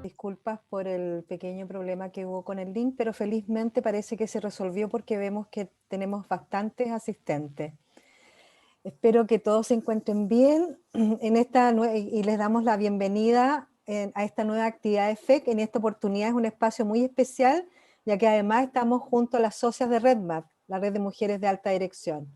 Disculpas por el pequeño problema que hubo con el link, pero felizmente parece que se resolvió porque vemos que tenemos bastantes asistentes. Espero que todos se encuentren bien y les damos la bienvenida a esta nueva actividad de FEC. En esta oportunidad es un espacio muy especial, ya que además estamos junto a las socias de RedMap, la Red de Mujeres de Alta Dirección.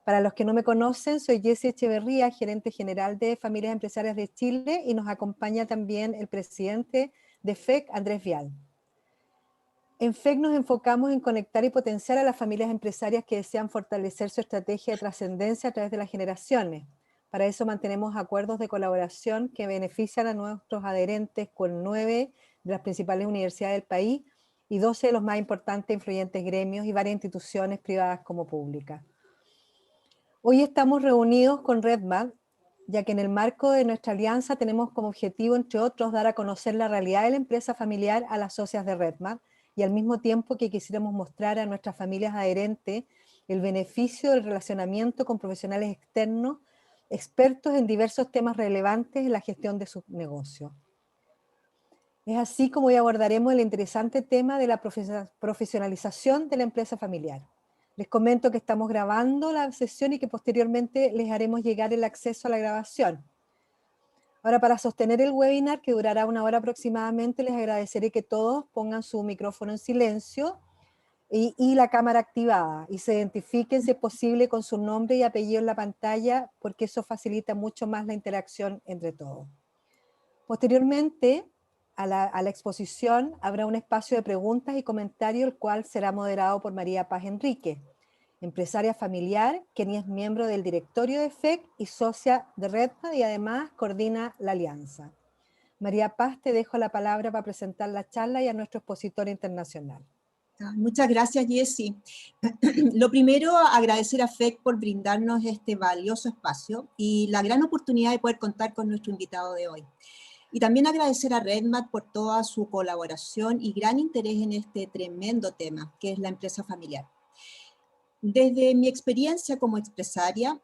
Para los que no me conocen, soy Jessie Echeverría, gerente general de Familias Empresarias de Chile, y nos acompaña también el presidente de FEC, Andrés Vial. En FEC nos enfocamos en conectar y potenciar a las familias empresarias que desean fortalecer su estrategia de trascendencia a través de las generaciones. Para eso mantenemos acuerdos de colaboración que benefician a nuestros adherentes con 9 de las principales universidades del país y 12 de los más importantes e influyentes gremios y varias instituciones privadas como públicas. Hoy estamos reunidos con RedMap, ya que en el marco de nuestra alianza tenemos como objetivo, entre otros, dar a conocer la realidad de la empresa familiar a las socias de RedMap y al mismo tiempo que quisiéramos mostrar a nuestras familias adherentes el beneficio del relacionamiento con profesionales externos, expertos en diversos temas relevantes en la gestión de sus negocios. Es así como hoy abordaremos el interesante tema de la profesionalización de la empresa familiar. Les comento que estamos grabando la sesión y que posteriormente les haremos llegar el acceso a la grabación. Ahora, para sostener el webinar, que durará 1 hora aproximadamente, les agradeceré que todos pongan su micrófono en silencio y la cámara activada y se identifiquen, si es posible, con su nombre y apellido en la pantalla, porque eso facilita mucho más la interacción entre todos. Posteriormente, a la exposición habrá un espacio de preguntas y comentarios, el cual será moderado por María Paz Enrique, empresaria familiar, quien es miembro del directorio de FEC y socia de RedMap y además coordina la alianza. María Paz, te dejo la palabra para presentar la charla y a nuestro expositor internacional. Muchas gracias, Jessie. Lo primero, agradecer a FEC por brindarnos este valioso espacio y la gran oportunidad de poder contar con nuestro invitado de hoy. Y también agradecer a RedMap por toda su colaboración y gran interés en este tremendo tema, que es la empresa familiar. Desde mi experiencia como empresaria,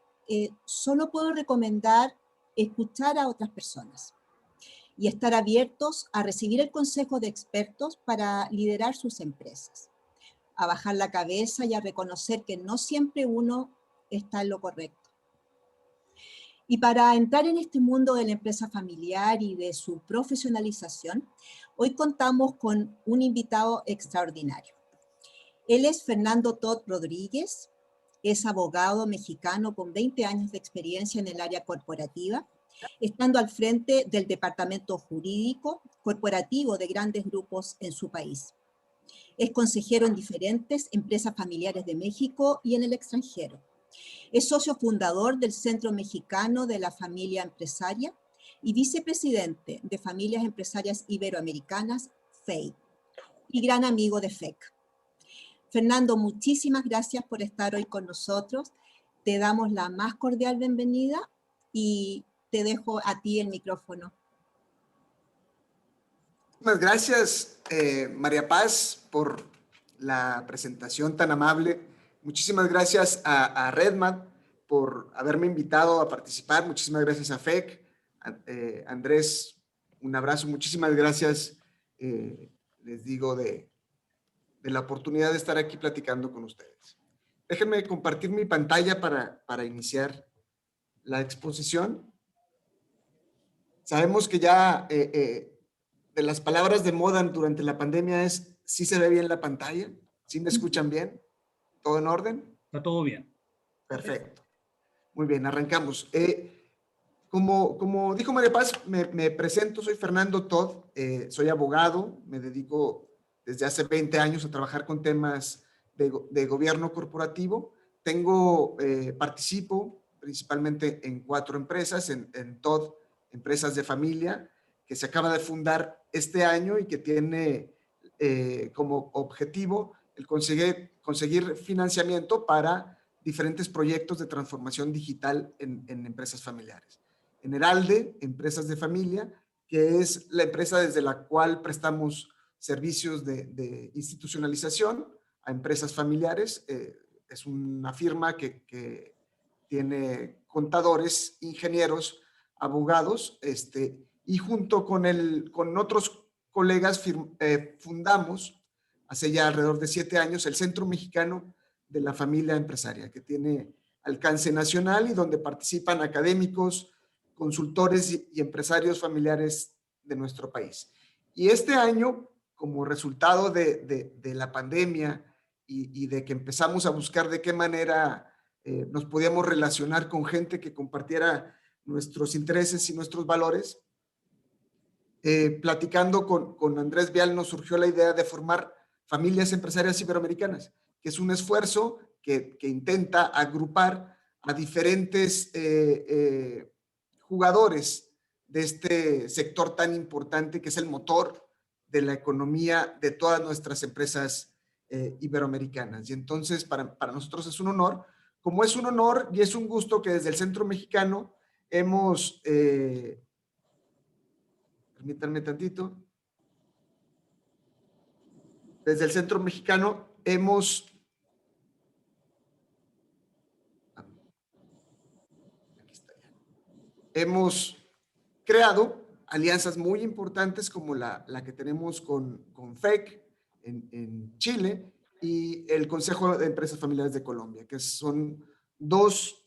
solo puedo recomendar escuchar a otras personas y estar abiertos a recibir el consejo de expertos para liderar sus empresas, a bajar la cabeza y a reconocer que no siempre uno está en lo correcto. Y para entrar en este mundo de la empresa familiar y de su profesionalización, hoy contamos con un invitado extraordinario. Él es Fernando Todd Rodríguez, es abogado mexicano con 20 años de experiencia en el área corporativa, estando al frente del departamento jurídico corporativo de grandes grupos en su país. Es consejero en diferentes empresas familiares de México y en el extranjero. Es socio fundador del Centro Mexicano de la Familia Empresaria y vicepresidente de Familias Empresarias Iberoamericanas, FEI, y gran amigo de FEC. Fernando, muchísimas gracias por estar hoy con nosotros. Te damos la más cordial bienvenida y te dejo a ti el micrófono. Muchas gracias, María Paz, por la presentación tan amable. Muchísimas gracias a RedMap por haberme invitado a participar. Muchísimas gracias a FEC. Andrés, un abrazo. Muchísimas gracias, les digo, de la oportunidad de estar aquí platicando con ustedes. Déjenme compartir mi pantalla para iniciar la exposición. Sabemos que ya de las palabras de moda durante la pandemia es: ¿sí se ve bien la pantalla? ¿Sí me escuchan bien? ¿Todo en orden? Está todo bien. Perfecto. Muy bien, arrancamos. Como dijo María Paz, me presento, soy Fernando Todd, soy abogado, me dedico desde hace 20 años a trabajar con temas de gobierno corporativo. Participo principalmente en 4 empresas, en Todd, Empresas de Familia, que se acaba de fundar este año y que tiene como objetivo el conseguir financiamiento para diferentes proyectos de transformación digital en empresas familiares. En Heralde, Empresas de Familia, que es la empresa desde la cual prestamos servicios de institucionalización a empresas familiares. Es una firma que tiene contadores, ingenieros, abogados, y junto con otros colegas fundamos hace ya alrededor de 7 años el Centro Mexicano de la Familia Empresaria, que tiene alcance nacional y donde participan académicos, consultores y empresarios familiares de nuestro país. Y este año, como resultado de la pandemia y de que empezamos a buscar de qué manera nos podíamos relacionar con gente que compartiera nuestros intereses y nuestros valores, platicando con Andrés Vial nos surgió la idea de formar familias empresarias iberoamericanas, que es un esfuerzo que intenta agrupar a diferentes jugadores de este sector tan importante que es el motor de la economía de todas nuestras empresas iberoamericanas. Y entonces para nosotros es un honor, como es un honor y es un gusto que desde el Centro Mexicano hemos, permítanme tantito, desde el Centro Mexicano hemos, aquí está ya, hemos creado alianzas muy importantes como la que tenemos con FEC en Chile y el Consejo de Empresas Familiares de Colombia, que son dos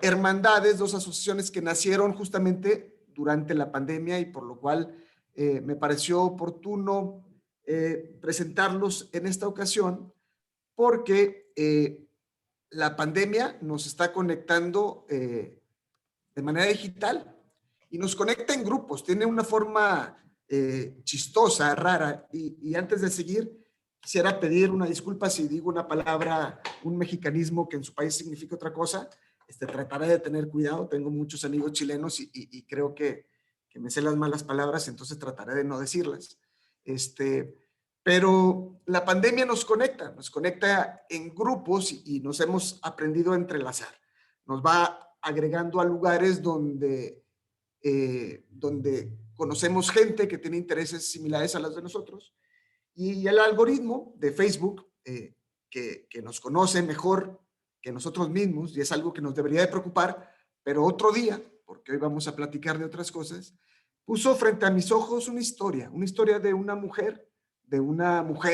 hermandades, dos asociaciones que nacieron justamente durante la pandemia y por lo cual me pareció oportuno presentarlos en esta ocasión porque la pandemia nos está conectando de manera digital y nos conecta en grupos, tiene una forma chistosa, rara, y antes de seguir, quisiera pedir una disculpa si digo una palabra, un mexicanismo que en su país significa otra cosa. Trataré de tener cuidado, tengo muchos amigos chilenos y creo que me sé las malas palabras, entonces trataré de no decirlas. Pero la pandemia nos conecta en grupos y nos hemos aprendido a entrelazar. Nos va agregando a lugares donde conocemos gente que tiene intereses similares a los de nosotros y el algoritmo de Facebook que nos conoce mejor que nosotros mismos y es algo que nos debería de preocupar, pero otro día, porque hoy vamos a platicar de otras cosas, puso frente a mis ojos una historia de una mujer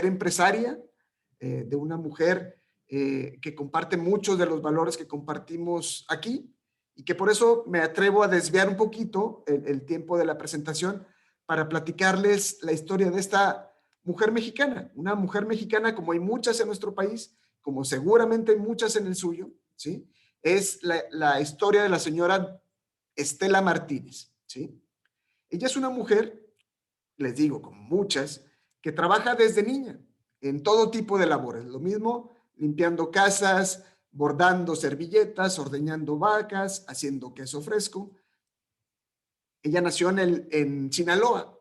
empresaria, de una mujer que comparte muchos de los valores que compartimos aquí y que por eso me atrevo a desviar un poquito el tiempo de la presentación para platicarles la historia de esta mujer mexicana, una mujer mexicana como hay muchas en nuestro país, como seguramente hay muchas en el suyo, ¿sí? Es la historia de la señora Estela Martínez, ¿sí? Ella es una mujer, les digo, como muchas, que trabaja desde niña en todo tipo de labores. Lo mismo limpiando casas, bordando servilletas, ordeñando vacas, haciendo queso fresco. Ella nació en Sinaloa,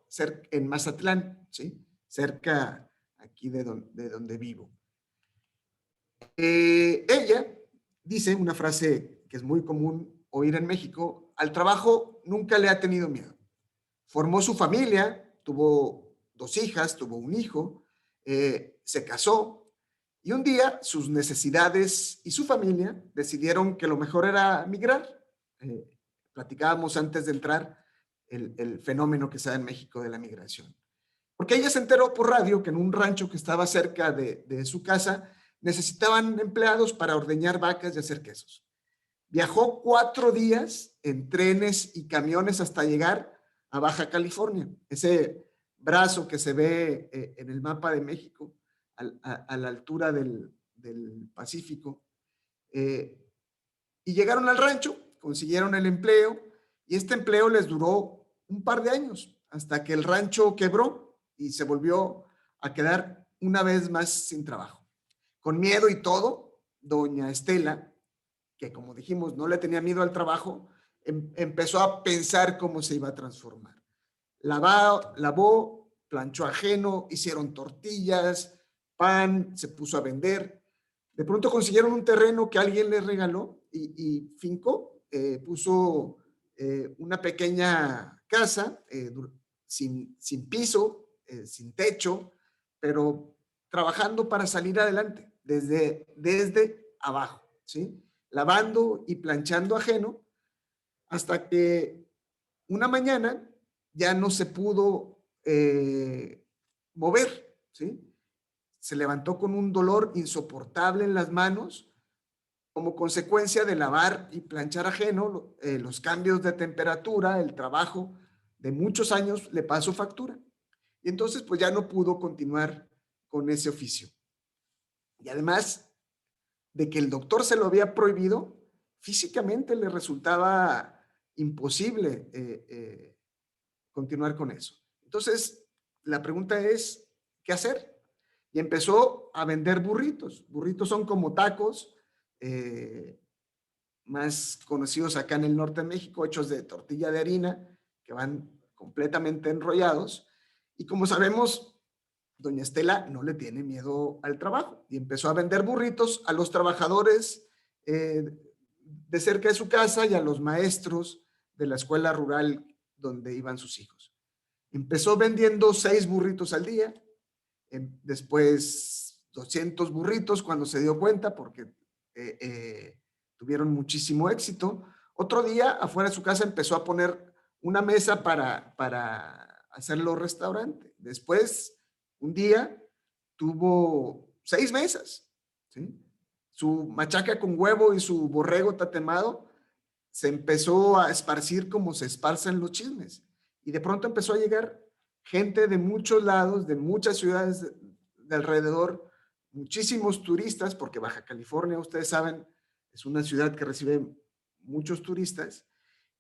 en Mazatlán, ¿sí? Cerca aquí de donde vivo. Ella dice una frase que es muy común oír en México: al trabajo nunca le ha tenido miedo. Formó su familia, tuvo 2 hijas, tuvo un hijo, se casó y un día sus necesidades y su familia decidieron que lo mejor era migrar. Platicábamos antes de entrar el fenómeno que se da en México de la migración. Porque ella se enteró por radio que en un rancho que estaba cerca de su casa necesitaban empleados para ordeñar vacas y hacer quesos. Viajó 4 días en trenes y camiones hasta llegar a Baja California, ese brazo que se ve en el mapa de México a la altura del Pacífico. Y llegaron al rancho, consiguieron el empleo y este empleo les duró un par de años hasta que el rancho quebró y se volvió a quedar una vez más sin trabajo. Con miedo y todo, doña Estela, que como dijimos no le tenía miedo al trabajo, empezó a pensar cómo se iba a transformar. Lavó, planchó ajeno, hicieron tortillas, pan, se puso a vender. De pronto consiguieron un terreno que alguien les regaló y fincó, puso una pequeña casa sin piso, sin techo, pero trabajando para salir adelante desde abajo, ¿sí? Lavando y planchando ajeno, hasta que una mañana ya no se pudo mover, ¿sí? Se levantó con un dolor insoportable en las manos como consecuencia de lavar y planchar ajeno. Los cambios de temperatura, el trabajo de muchos años le pasó factura. Y entonces pues ya no pudo continuar con ese oficio. Y además de que el doctor se lo había prohibido, físicamente le resultaba imposible continuar con eso. Entonces, la pregunta es, ¿qué hacer? Y empezó a vender burritos. Burritos son como tacos, más conocidos acá en el norte de México, hechos de tortilla de harina, que van completamente enrollados. Y como sabemos, doña Estela no le tiene miedo al trabajo y empezó a vender burritos a los trabajadores de cerca de su casa y a los maestros de la escuela rural donde iban sus hijos. Empezó vendiendo 6 burritos al día, después 200 burritos cuando se dio cuenta porque tuvieron muchísimo éxito. Otro día, afuera de su casa, empezó a poner una mesa para hacerlo restaurante. Después, un día, tuvo 6 mesas, ¿sí? Su machaca con huevo y su borrego tatemado se empezó a esparcir como se esparcen los chismes. Y de pronto empezó a llegar gente de muchos lados, de muchas ciudades de alrededor, muchísimos turistas, porque Baja California, ustedes saben, es una ciudad que recibe muchos turistas.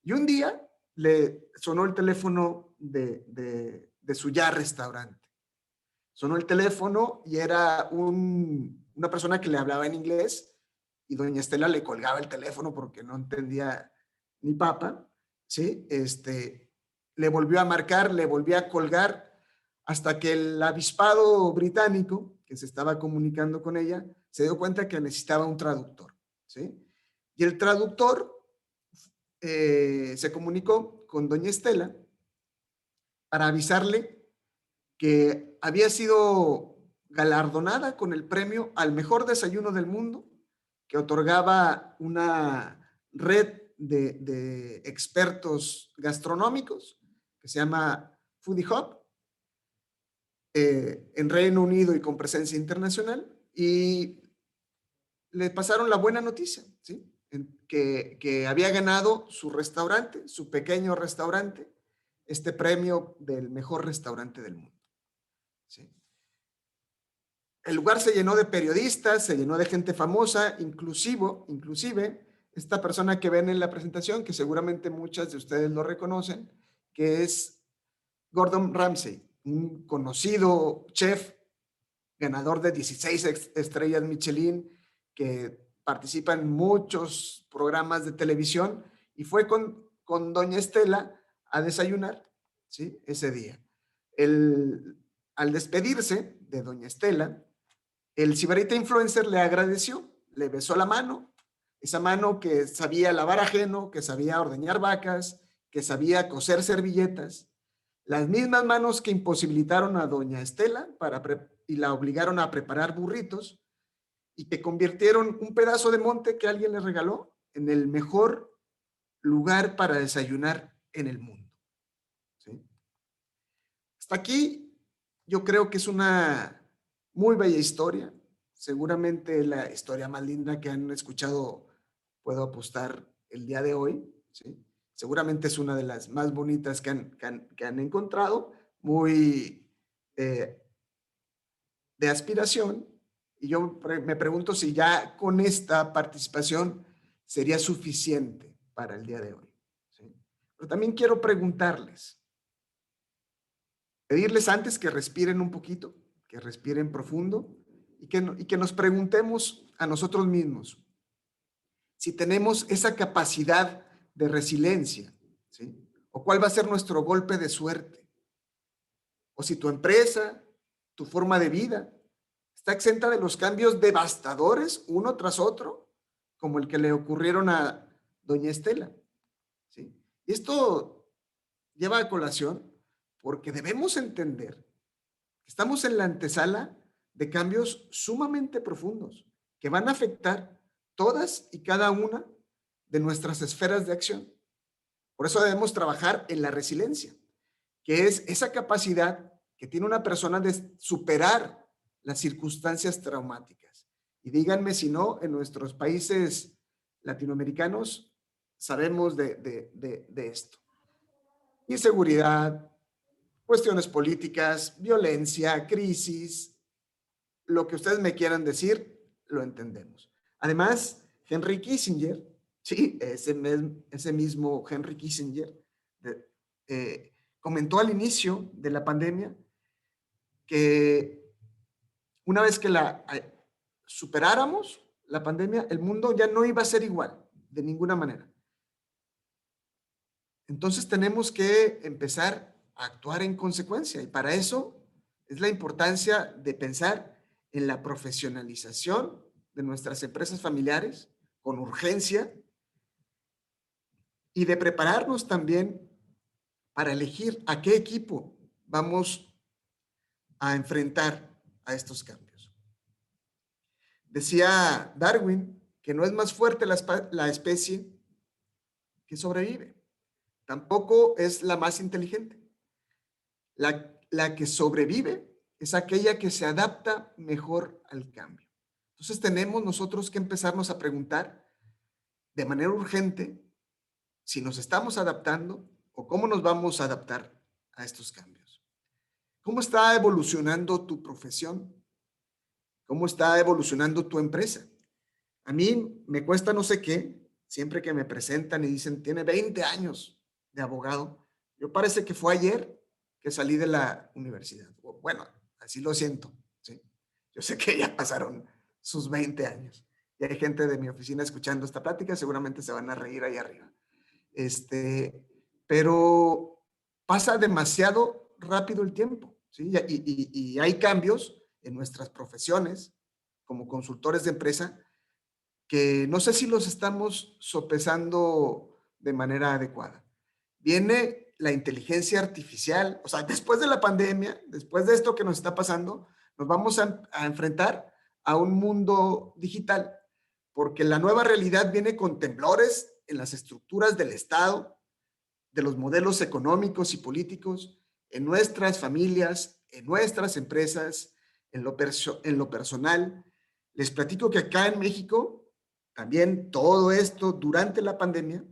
Y un día le sonó el teléfono de su ya restaurante. Sonó el teléfono y era una persona que le hablaba en inglés y doña Estela le colgaba el teléfono porque no entendía ni papa, ¿sí? Le volvió a marcar, le volvió a colgar hasta que el avispado británico que se estaba comunicando con ella se dio cuenta que necesitaba un traductor, ¿sí? Y el traductor se comunicó con doña Estela para avisarle que había sido galardonada con el premio al mejor desayuno del mundo que otorgaba una red de expertos gastronómicos que se llama Foodie Hub en Reino Unido y con presencia internacional, y le pasaron la buena noticia, ¿sí? Que había ganado su restaurante, su pequeño restaurante, este premio del mejor restaurante del mundo, ¿sí? El lugar se llenó de periodistas, se llenó de gente famosa, inclusive esta persona que ven en la presentación, que seguramente muchas de ustedes lo reconocen, que es Gordon Ramsay, un conocido chef, ganador de 16 estrellas Michelin, que participa en muchos programas de televisión, y fue con doña Estela a desayunar, ¿sí? Ese día. Al despedirse de doña Estela, el sibarita influencer le agradeció, le besó la mano, esa mano que sabía lavar ajeno, que sabía ordeñar vacas, que sabía coser servilletas, las mismas manos que imposibilitaron a doña Estela y la obligaron a preparar burritos y que convirtieron un pedazo de monte que alguien le regaló en el mejor lugar para desayunar en el mundo, ¿sí? Hasta aquí yo creo que es una muy bella historia, seguramente la historia más linda que han escuchado, puedo apostar, el día de hoy, ¿sí? Seguramente es una de las más bonitas que han encontrado, muy de aspiración, y yo me pregunto si ya con esta participación sería suficiente para el día de hoy, ¿sí? Pero también quiero preguntarles, pedirles antes que respiren un poquito, que respiren profundo y que nos preguntemos a nosotros mismos si tenemos esa capacidad de resiliencia, ¿sí? O cuál va a ser nuestro golpe de suerte. O si tu empresa, tu forma de vida, está exenta de los cambios devastadores uno tras otro, como el que le ocurrieron a doña Estela, ¿sí? Y esto lleva a colación porque debemos entender que estamos en la antesala de cambios sumamente profundos que van a afectar todas y cada una de nuestras esferas de acción. Por eso debemos trabajar en la resiliencia, que es esa capacidad que tiene una persona de superar las circunstancias traumáticas. Y díganme si no, en nuestros países latinoamericanos sabemos de esto. Inseguridad, cuestiones políticas, violencia, crisis, lo que ustedes me quieran decir, lo entendemos. Además, Henry Kissinger, sí, ese mismo Henry Kissinger, comentó al inicio de la pandemia que una vez que superáramos la pandemia, el mundo ya no iba a ser igual, de ninguna manera. Entonces tenemos que empezar a actuar en consecuencia, y para eso es la importancia de pensar en la profesionalización de nuestras empresas familiares con urgencia y de prepararnos también para elegir a qué equipo vamos a enfrentar a estos cambios. Decía Darwin que no es más fuerte la especie que sobrevive, tampoco es la más inteligente. La que sobrevive es aquella que se adapta mejor al cambio. Entonces tenemos nosotros que empezarnos a preguntar de manera urgente si nos estamos adaptando o cómo nos vamos a adaptar a estos cambios. ¿Cómo está evolucionando tu profesión? ¿Cómo está evolucionando tu empresa? A mí me cuesta no sé qué, siempre que me presentan y dicen, tiene 20 años de abogado. Yo parece que fue ayer que salí de la universidad. Bueno, así lo siento, ¿sí? Yo sé que ya pasaron sus 20 años. Y hay gente de mi oficina escuchando esta plática, seguramente se van a reír ahí arriba. Pero pasa demasiado rápido el tiempo, ¿sí? Y hay cambios en nuestras profesiones como consultores de empresa que no sé si los estamos sopesando de manera adecuada. Viene la inteligencia artificial, o sea, después de la pandemia, después de esto que nos está pasando, nos vamos a enfrentar a un mundo digital, porque la nueva realidad viene con temblores en las estructuras del Estado, de los modelos económicos y políticos, en nuestras familias, en nuestras empresas, en lo personal. Les platico que acá en México, también todo esto durante la pandemia,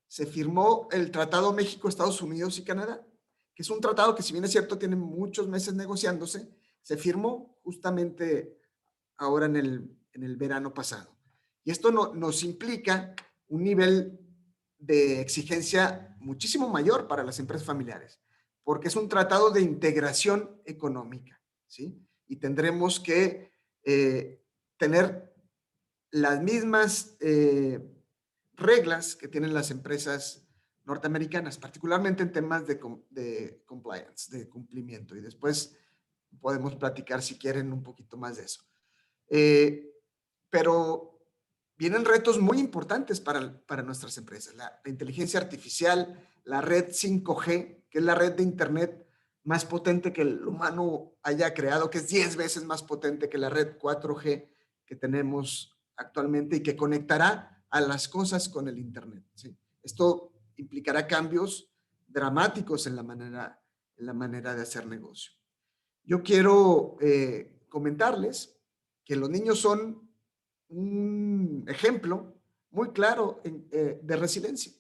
se firmó el Tratado México, Estados Unidos y Canadá, que es un tratado que, si bien es cierto, tiene muchos meses negociándose, se firmó justamente ahora en el verano pasado. Y esto nos implica un nivel de exigencia muchísimo mayor para las empresas familiares, porque es un tratado de integración económica, ¿sí? Y tendremos que tener las mismas reglas que tienen las empresas norteamericanas, particularmente en temas de compliance, de cumplimiento. Y después podemos platicar, si quieren, un poquito más de eso. Pero vienen retos muy importantes para nuestras empresas. La inteligencia artificial, la red 5G, que es la red de Internet más potente que el humano haya creado, que es 10 veces más potente que la red 4G que tenemos actualmente y que conectará a las cosas con el Internet, ¿sí? Esto implicará cambios dramáticos en la manera de hacer negocio. Yo quiero comentarles que los niños son un ejemplo muy claro de resiliencia.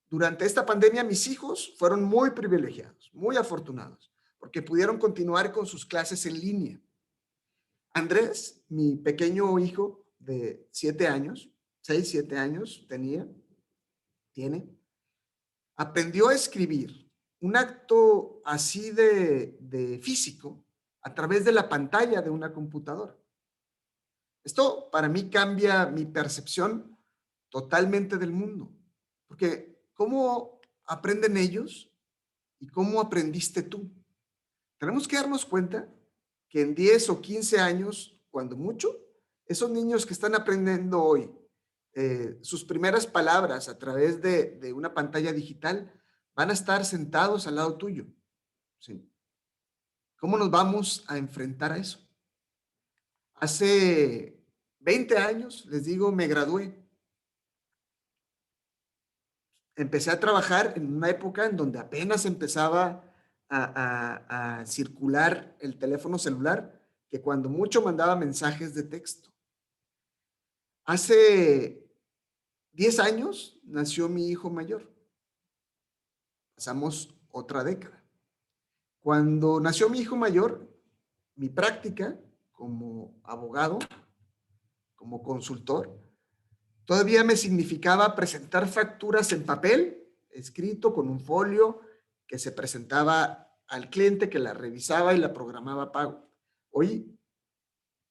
Durante esta pandemia, mis hijos fueron muy privilegiados, muy afortunados, porque pudieron continuar con sus clases en línea. Andrés, mi pequeño hijo de 7 años, 6, 7 años tiene, aprendió a escribir un acto así de físico a través de la pantalla de una computadora. Esto para mí cambia mi percepción totalmente del mundo, porque ¿cómo aprenden ellos y cómo aprendiste tú? Tenemos que darnos cuenta que en 10 o 15 años, cuando mucho, esos niños que están aprendiendo hoy sus primeras palabras a través de una pantalla digital van a estar sentados al lado tuyo, ¿sí? ¿Cómo nos vamos a enfrentar a eso? Hace 20 años, les digo, me gradué. empecé a trabajar en una época en donde apenas empezaba a circular el teléfono celular, que cuando mucho mandaba mensajes de texto. Hace 10 años nació mi hijo mayor. Pasamos otra década. Cuando nació mi hijo mayor, mi práctica como abogado, como consultor, todavía me significaba presentar facturas en papel, escrito con un folio, que se presentaba al cliente, que la revisaba y la programaba pago. Hoy,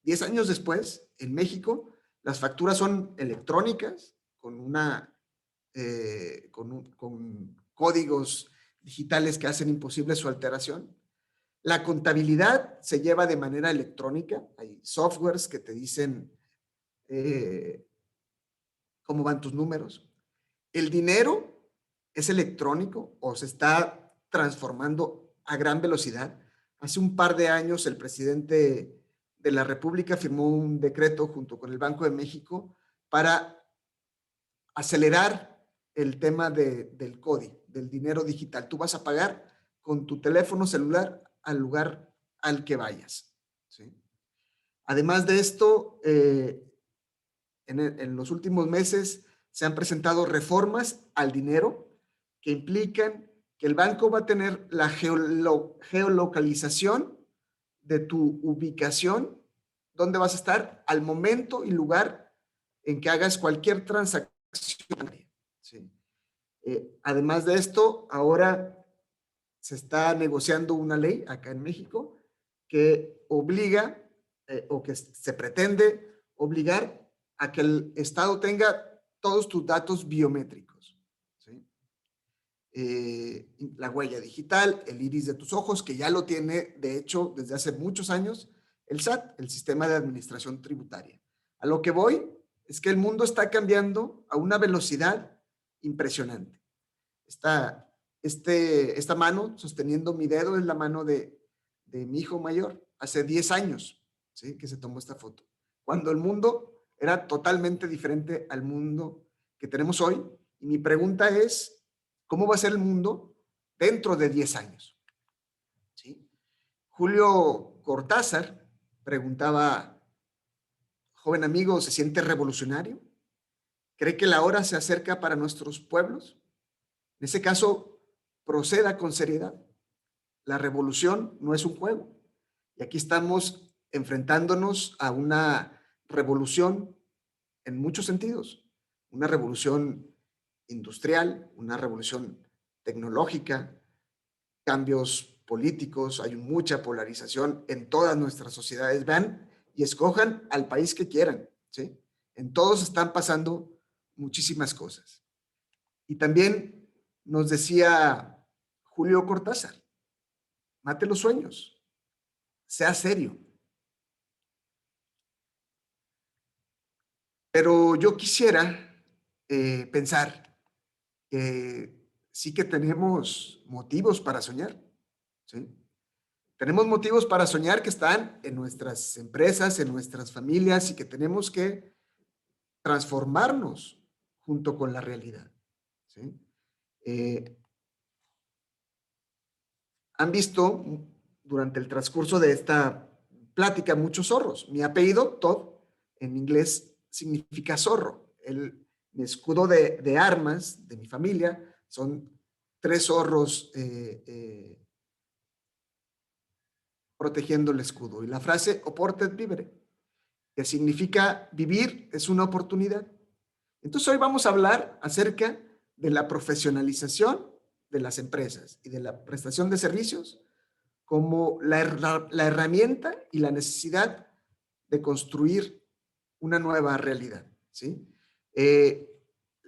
10 años después, en México, las facturas son electrónicas, con códigos digitales que hacen imposible su alteración. La contabilidad se lleva de manera electrónica. Hay softwares que te dicen cómo van tus números. El dinero es electrónico o se está transformando a gran velocidad. Hace un par de años el presidente de la República firmó un decreto junto con el Banco de México para acelerar el tema del CODI, del dinero digital. Tú vas a pagar con tu teléfono celular al lugar al que vayas, ¿sí? Además de esto, en los últimos meses se han presentado reformas al dinero que implican que el banco va a tener la geolocalización de tu ubicación, dónde vas a estar al momento y lugar en que hagas cualquier transacción. ¿Sí? Además de esto, ahora se está negociando una ley acá en México que obliga o que se pretende obligar a que el Estado tenga todos tus datos biométricos. ¿Sí? La huella digital, el iris de tus ojos, que ya lo tiene, de hecho, desde hace muchos años, el SAT, el Sistema de Administración Tributaria. A lo que voy es que el mundo está cambiando a una velocidad impresionante. Esta mano sosteniendo mi dedo es la mano de mi hijo mayor, hace 10 años, ¿sí?, que se tomó esta foto, cuando el mundo era totalmente diferente al mundo que tenemos hoy. Y mi pregunta es, ¿cómo va a ser el mundo dentro de 10 años? ¿Sí? Julio Cortázar preguntaba, joven amigo, ¿se siente revolucionario? ¿Cree que la hora se acerca para nuestros pueblos? En ese caso, proceda con seriedad. La revolución no es un juego. Y aquí estamos enfrentándonos a una revolución en muchos sentidos. Una revolución industrial, una revolución tecnológica, cambios políticos, hay mucha polarización en todas nuestras sociedades. Vean y escojan al país que quieran, ¿sí? En todos están pasando muchísimas cosas. Y también nos decía Julio Cortázar, mate los sueños, sea serio. Pero yo quisiera pensar que sí que tenemos motivos para soñar, ¿sí? Tenemos motivos para soñar que están en nuestras empresas, en nuestras familias, y que tenemos que transformarnos junto con la realidad, ¿sí? Han visto durante el transcurso de esta plática muchos zorros. Mi apellido, Todd, en inglés significa zorro. Mi escudo de armas de mi familia son 3 zorros protegiendo el escudo. Y la frase oportet vivere, que significa vivir es una oportunidad. Entonces hoy vamos a hablar acerca de la profesionalización de las empresas y de la prestación de servicios como la herramienta y la necesidad de construir una nueva realidad, ¿sí?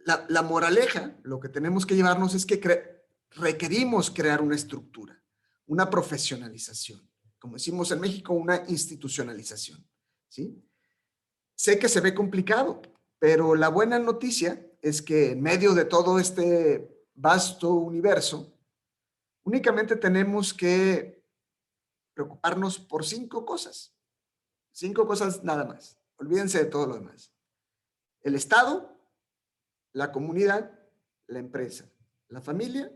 La moraleja, lo que tenemos que llevarnos es que requerimos crear una estructura, una profesionalización, como decimos en México, una institucionalización, ¿sí? Sé que se ve complicado, pero la buena noticia es que en medio de todo este vasto universo, únicamente tenemos que preocuparnos por 5 cosas. 5 cosas nada más. Olvídense de todo lo demás. El Estado, la comunidad, la empresa, la familia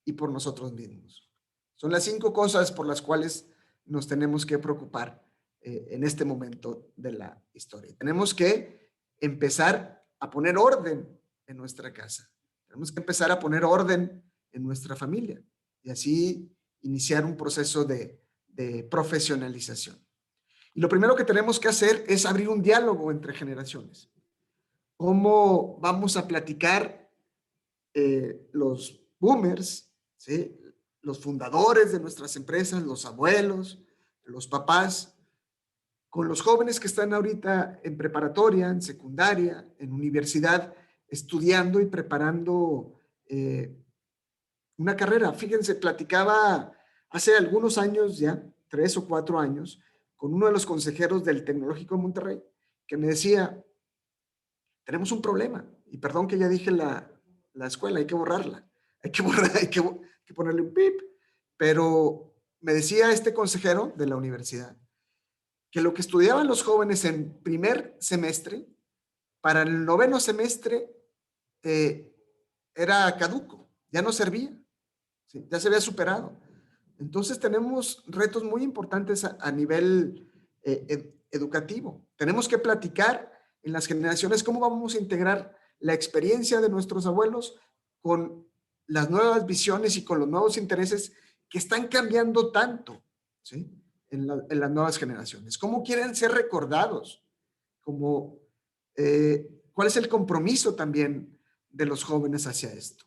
y por nosotros mismos. Son las 5 cosas por las cuales nos tenemos que preocupar en este momento de la historia. Tenemos que empezar a poner orden en nuestra casa. Tenemos que empezar a poner orden en nuestra familia y así iniciar un proceso de profesionalización. Y lo primero que tenemos que hacer es abrir un diálogo entre generaciones. ¿Cómo vamos a platicar los boomers, ¿sí?, los fundadores de nuestras empresas, los abuelos, los papás, con los jóvenes que están ahorita en preparatoria, en secundaria, en universidad, estudiando y preparando una carrera? Fíjense, platicaba hace algunos años ya, 3 o 4 años, con uno de los consejeros del Tecnológico de Monterrey, que me decía, tenemos un problema, y perdón que ya dije la escuela, hay que borrarla, hay que ponerle un pip, pero me decía este consejero de la universidad, que lo que estudiaban los jóvenes en primer semestre, para el 9º semestre era caduco, ya no servía, ¿sí?, ya se había superado. Entonces tenemos retos muy importantes a nivel educativo. Tenemos que platicar en las generaciones cómo vamos a integrar la experiencia de nuestros abuelos con las nuevas visiones y con los nuevos intereses que están cambiando tanto, ¿sí?, en las nuevas generaciones. ¿Cómo quieren ser recordados? ¿Cuál es el compromiso también de los jóvenes hacia esto?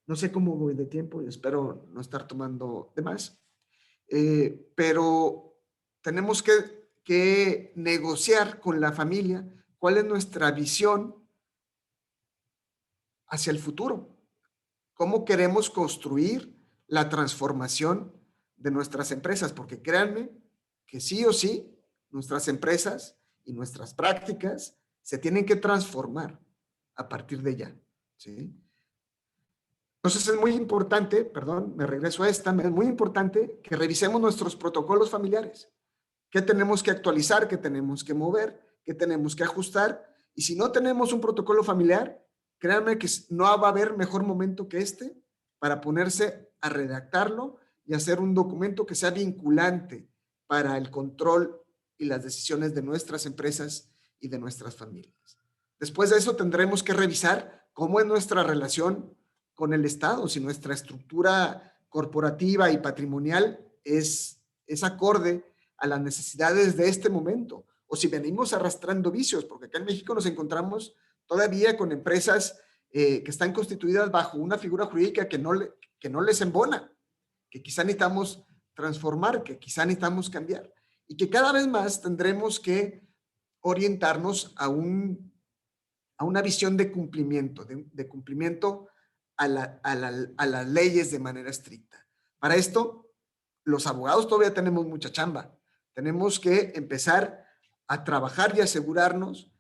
No sé cómo voy de tiempo y espero no estar tomando de más, pero tenemos que negociar con la familia cuál es nuestra visión hacia el futuro. ¿Cómo queremos construir la transformación de nuestras empresas? Porque créanme que sí o sí, nuestras empresas y nuestras prácticas se tienen que transformar a partir de ya, ¿sí? Entonces es muy importante, perdón, me regreso a esta, es muy importante que revisemos nuestros protocolos familiares. ¿Qué tenemos que actualizar? ¿Qué tenemos que mover? ¿Qué tenemos que ajustar? Y si no tenemos un protocolo familiar, créanme que no va a haber mejor momento que este para ponerse a redactarlo y hacer un documento que sea vinculante para el control y las decisiones de nuestras empresas y de nuestras familias. Después de eso tendremos que revisar cómo es nuestra relación con el Estado, si nuestra estructura corporativa y patrimonial es acorde a las necesidades de este momento, o si venimos arrastrando vicios, porque acá en México nos encontramos todavía con empresas que están constituidas bajo una figura jurídica que no les embona, que quizá necesitamos transformar, que quizá necesitamos cambiar, y que cada vez más tendremos que orientarnos a una visión de cumplimiento, de cumplimiento a las leyes de manera estricta. Para esto, los abogados todavía tenemos mucha chamba. Tenemos que empezar a trabajar y asegurarnos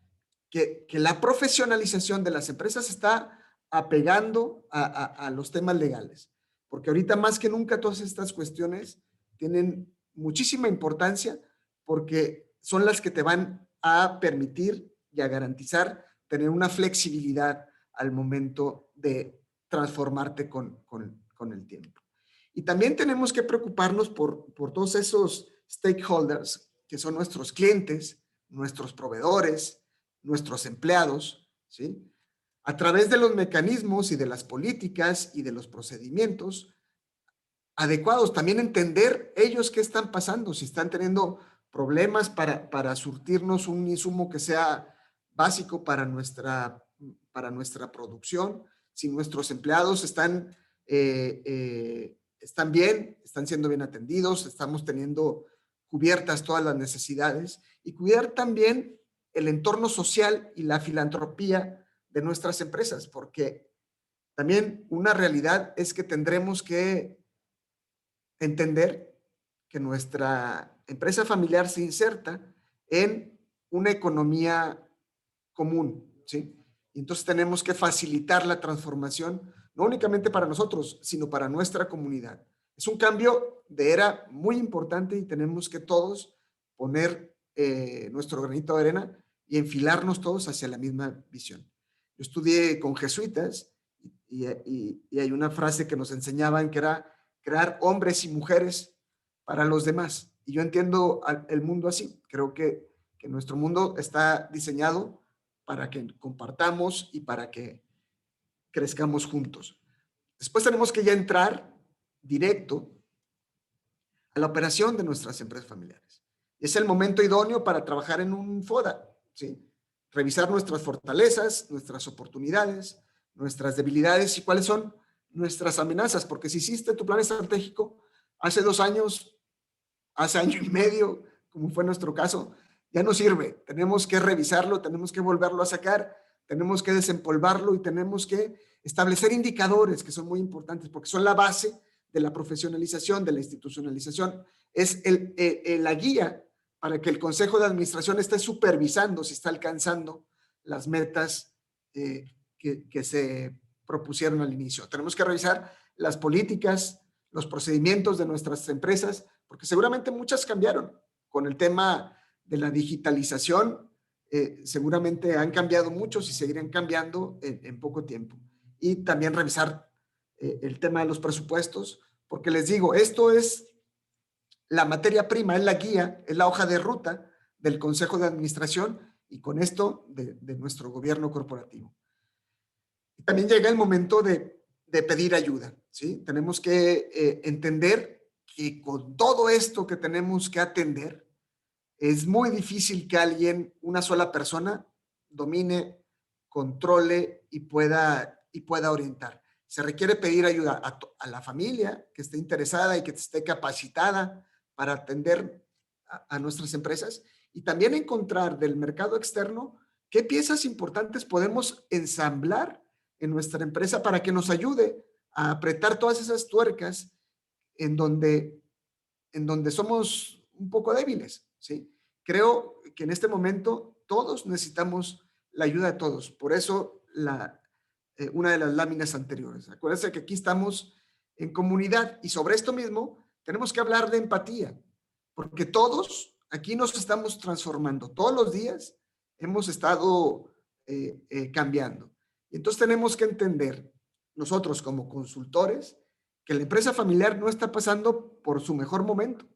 que la profesionalización de las empresas está apegando a los temas legales. Porque ahorita más que nunca todas estas cuestiones tienen muchísima importancia porque son las que te van a permitir y a garantizar tener una flexibilidad al momento de transformarte con el tiempo. Y también tenemos que preocuparnos por todos esos stakeholders que son nuestros clientes, nuestros proveedores, nuestros empleados, ¿sí? A través de los mecanismos y de las políticas y de los procedimientos adecuados. También entender ellos qué están pasando, si están teniendo problemas para surtirnos un insumo que sea básico para nuestra producción, si nuestros empleados están bien, están siendo bien atendidos, estamos teniendo cubiertas todas las necesidades, y cuidar también el entorno social y la filantropía de nuestras empresas, porque también una realidad es que tendremos que entender que nuestra empresa familiar se inserta en una economía común, ¿sí? Y entonces tenemos que facilitar la transformación, no únicamente para nosotros, sino para nuestra comunidad. Es un cambio de era muy importante y tenemos que todos poner nuestro granito de arena y enfilarnos todos hacia la misma visión. Yo estudié con jesuitas Y hay una frase que nos enseñaban que era crear hombres y mujeres para los demás. Y yo entiendo el mundo así. Creo que nuestro mundo está diseñado para que compartamos y para que crezcamos juntos. Después tenemos que ya entrar directo a la operación de nuestras empresas familiares. Es el momento idóneo para trabajar en un FODA, ¿sí? Revisar nuestras fortalezas, nuestras oportunidades, nuestras debilidades y cuáles son nuestras amenazas, porque si hiciste tu plan estratégico hace 2 años, hace año y medio, como fue nuestro caso, ya no sirve. Tenemos que revisarlo, tenemos que volverlo a sacar, tenemos que desempolvarlo y tenemos que establecer indicadores que son muy importantes porque son la base de la profesionalización, de la institucionalización. Es la guía para que el Consejo de Administración esté supervisando si está alcanzando las metas que se propusieron al inicio. Tenemos que revisar las políticas, los procedimientos de nuestras empresas, porque seguramente muchas cambiaron con el tema de la digitalización. Seguramente han cambiado muchos y seguirán cambiando en poco tiempo. Y también revisar el tema de los presupuestos, porque les digo, esto es la materia prima, es la guía, es la hoja de ruta del Consejo de Administración y con esto de nuestro gobierno corporativo. Y también llega el momento de pedir ayuda, ¿sí? Tenemos que entender que con todo esto que tenemos que atender, es muy difícil que alguien, una sola persona, domine, controle y pueda orientar. Se requiere pedir ayuda a la familia que esté interesada y que esté capacitada para atender a nuestras empresas y también encontrar del mercado externo qué piezas importantes podemos ensamblar en nuestra empresa para que nos ayude a apretar todas esas tuercas en donde somos un poco débiles, ¿sí? Creo que en este momento todos necesitamos la ayuda de todos. Por eso una de las láminas anteriores. Acuérdense que aquí estamos en comunidad y sobre esto mismo tenemos que hablar de empatía, porque todos aquí nos estamos transformando. Todos los días hemos estado cambiando. Y entonces tenemos que entender nosotros como consultores que la empresa familiar no está pasando por su mejor momento.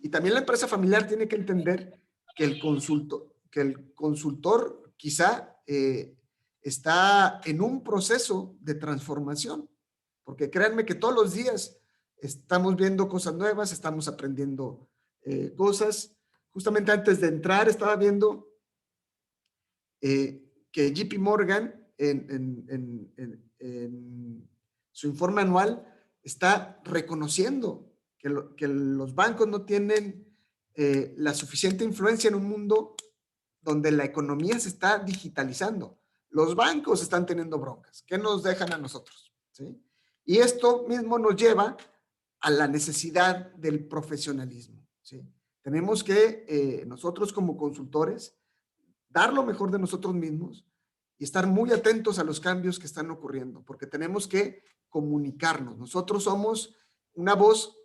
Y también la empresa familiar tiene que entender que el consultor quizá está en un proceso de transformación, porque créanme que todos los días estamos viendo cosas nuevas, estamos aprendiendo cosas. Justamente antes de entrar estaba viendo que JP Morgan en su informe anual está reconociendo que los bancos no tienen la suficiente influencia en un mundo donde la economía se está digitalizando. Los bancos están teniendo broncas. ¿Qué nos dejan a nosotros? ¿Sí? Y esto mismo nos lleva a la necesidad del profesionalismo. ¿Sí? Tenemos que nosotros como consultores dar lo mejor de nosotros mismos y estar muy atentos a los cambios que están ocurriendo, porque tenemos que comunicarnos. Nosotros somos una voz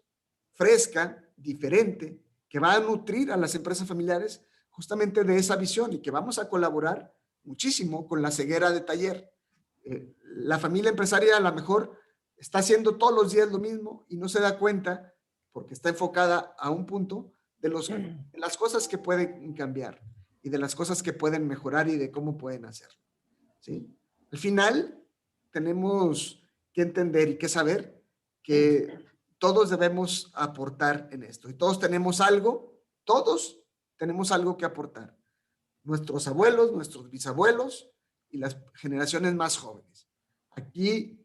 fresca, diferente, que va a nutrir a las empresas familiares justamente de esa visión y que vamos a colaborar muchísimo con la ceguera de taller. La familia empresaria a lo mejor está haciendo todos los días lo mismo y no se da cuenta porque está enfocada a un punto de las cosas que pueden cambiar y de las cosas que pueden mejorar y de cómo pueden hacerlo, ¿sí? Al final, tenemos que entender y que saber que todos debemos aportar en esto y todos tenemos algo que aportar. Nuestros abuelos, nuestros bisabuelos y las generaciones más jóvenes. Aquí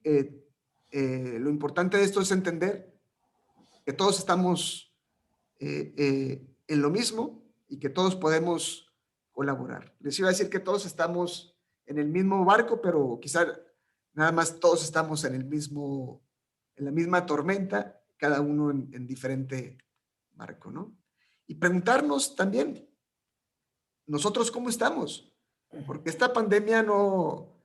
lo importante de esto es entender que todos estamos en lo mismo y que todos podemos colaborar. Les iba a decir que todos estamos en el mismo barco, pero quizá nada más todos estamos en la misma tormenta, cada uno en diferente barco, ¿no? Y preguntarnos también, nosotros cómo estamos, porque esta pandemia no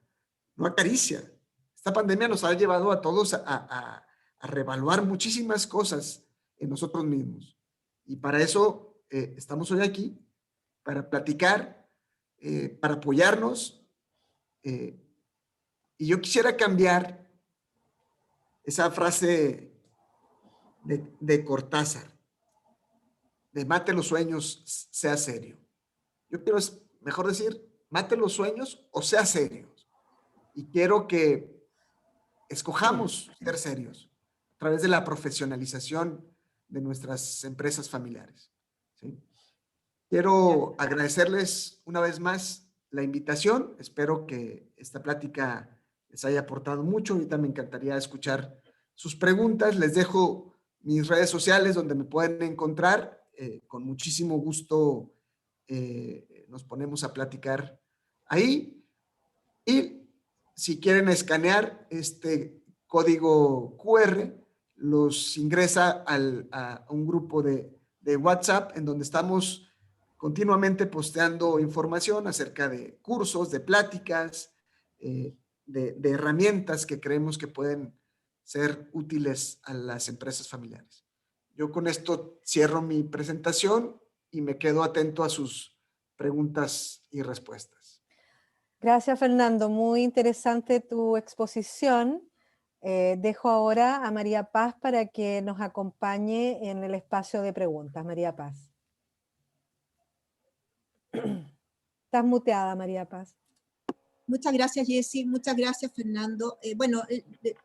acaricia. Esta pandemia nos ha llevado a todos a reevaluar muchísimas cosas en nosotros mismos. Y para eso estamos hoy aquí, para platicar, para apoyarnos Y yo quisiera cambiar esa frase de Cortázar, de mate los sueños, sea serio. Yo quiero mejor decir, mate los sueños o sea serio. Y quiero que escojamos ser serios a través de la profesionalización de nuestras empresas familiares. ¿Sí? Quiero agradecerles una vez más la invitación. Espero que esta plática les haya aportado mucho. Ahorita me encantaría escuchar sus preguntas. Les dejo mis redes sociales donde me pueden encontrar. Con muchísimo gusto nos ponemos a platicar ahí. Y si quieren escanear este código QR, los ingresa a un grupo de WhatsApp en donde estamos continuamente posteando información acerca de cursos, de pláticas, de herramientas que creemos que pueden ser útiles a las empresas familiares. Yo con esto cierro mi presentación y me quedo atento a sus preguntas y respuestas. Gracias, Fernando. Muy interesante tu exposición. Dejo ahora a María Paz para que nos acompañe en el espacio de preguntas. María Paz. Estás muteada, María Paz. Muchas gracias, Jessy. Muchas gracias, Fernando.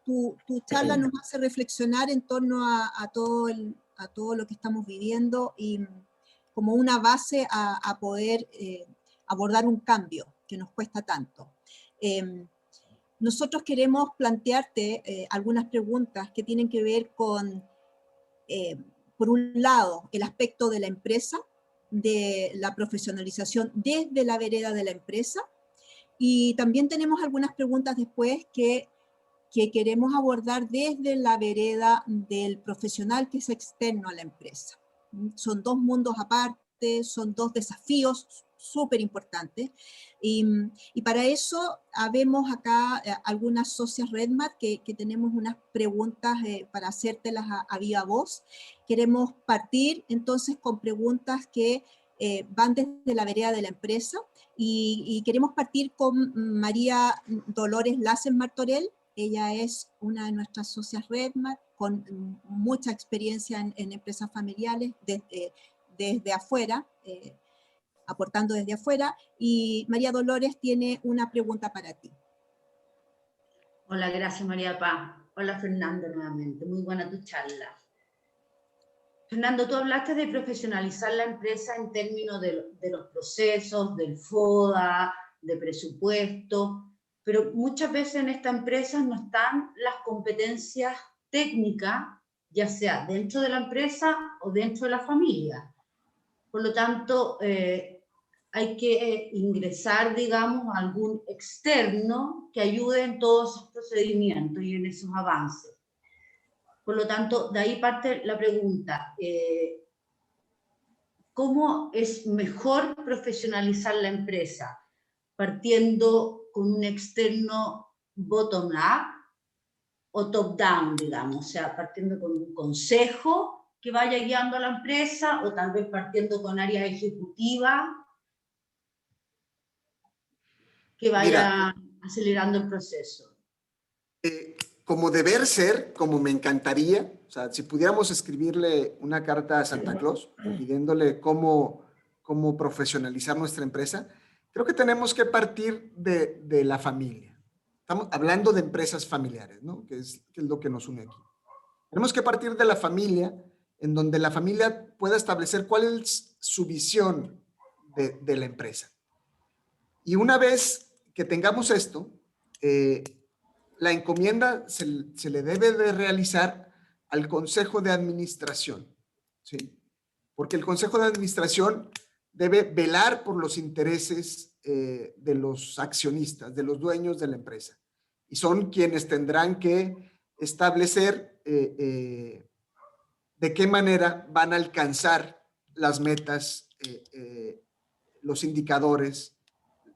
Tu charla nos hace reflexionar en torno a todo lo que estamos viviendo y como una base a poder abordar un cambio que nos cuesta tanto. Nosotros queremos plantearte algunas preguntas que tienen que ver con, por un lado, el aspecto de la empresa, de la profesionalización desde la vereda de la empresa, y también tenemos algunas preguntas después que queremos abordar desde la vereda del profesional que es externo a la empresa. Son dos mundos aparte, son dos desafíos súper importantes. Y para eso habemos acá algunas socias Redmart que tenemos unas preguntas para hacértelas a viva voz. Queremos partir entonces con preguntas que van desde la vereda de la empresa y queremos partir con María Dolores Lassen Martorell. Ella es una de nuestras socias Redmart con mucha experiencia en empresas familiares desde afuera, aportando desde afuera, y María Dolores tiene una pregunta para ti. Hola, gracias María Paz. Hola Fernando nuevamente, muy buena tu charla. Fernando, tú hablaste de profesionalizar la empresa en términos de los procesos, del FODA, de presupuesto, pero muchas veces en esta empresa no están las competencias técnicas, ya sea dentro de la empresa o dentro de la familia. Por lo tanto, hay que ingresar, digamos, a algún externo que ayude en todos esos procedimientos y en esos avances. Por lo tanto, de ahí parte la pregunta, ¿cómo es mejor profesionalizar la empresa? ¿Partiendo con un externo bottom-up o top-down, digamos? O sea, partiendo con un consejo que vaya guiando a la empresa o tal vez partiendo con áreas ejecutivas que vaya acelerando el proceso. Como deber ser, como me encantaría, o sea, si pudiéramos escribirle una carta a Santa Claus pidiéndole cómo profesionalizar nuestra empresa, creo que tenemos que partir de la familia. Estamos hablando de empresas familiares, ¿no? Que es lo que nos une aquí. Tenemos que partir de la familia, en donde la familia pueda establecer cuál es su visión de la empresa. Y una vez que tengamos esto, la encomienda se le debe de realizar al Consejo de Administración, ¿sí? Porque el Consejo de Administración debe velar por los intereses de los accionistas, de los dueños de la empresa. Y son quienes tendrán que establecer de qué manera van a alcanzar las metas, los indicadores,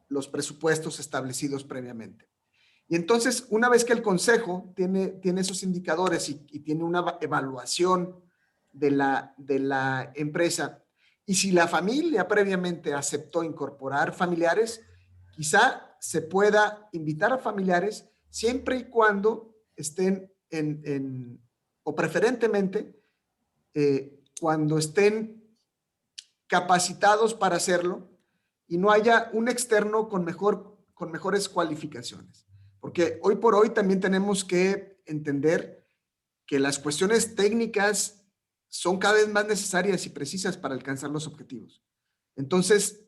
los presupuestos establecidos previamente. Y entonces, una vez que el consejo tiene esos indicadores y tiene una evaluación de la empresa, y si la familia previamente aceptó incorporar familiares, quizá se pueda invitar a familiares siempre y cuando estén o preferentemente, cuando estén capacitados para hacerlo y no haya un externo con mejores cualificaciones. Porque hoy por hoy también tenemos que entender que las cuestiones técnicas son cada vez más necesarias y precisas para alcanzar los objetivos. Entonces,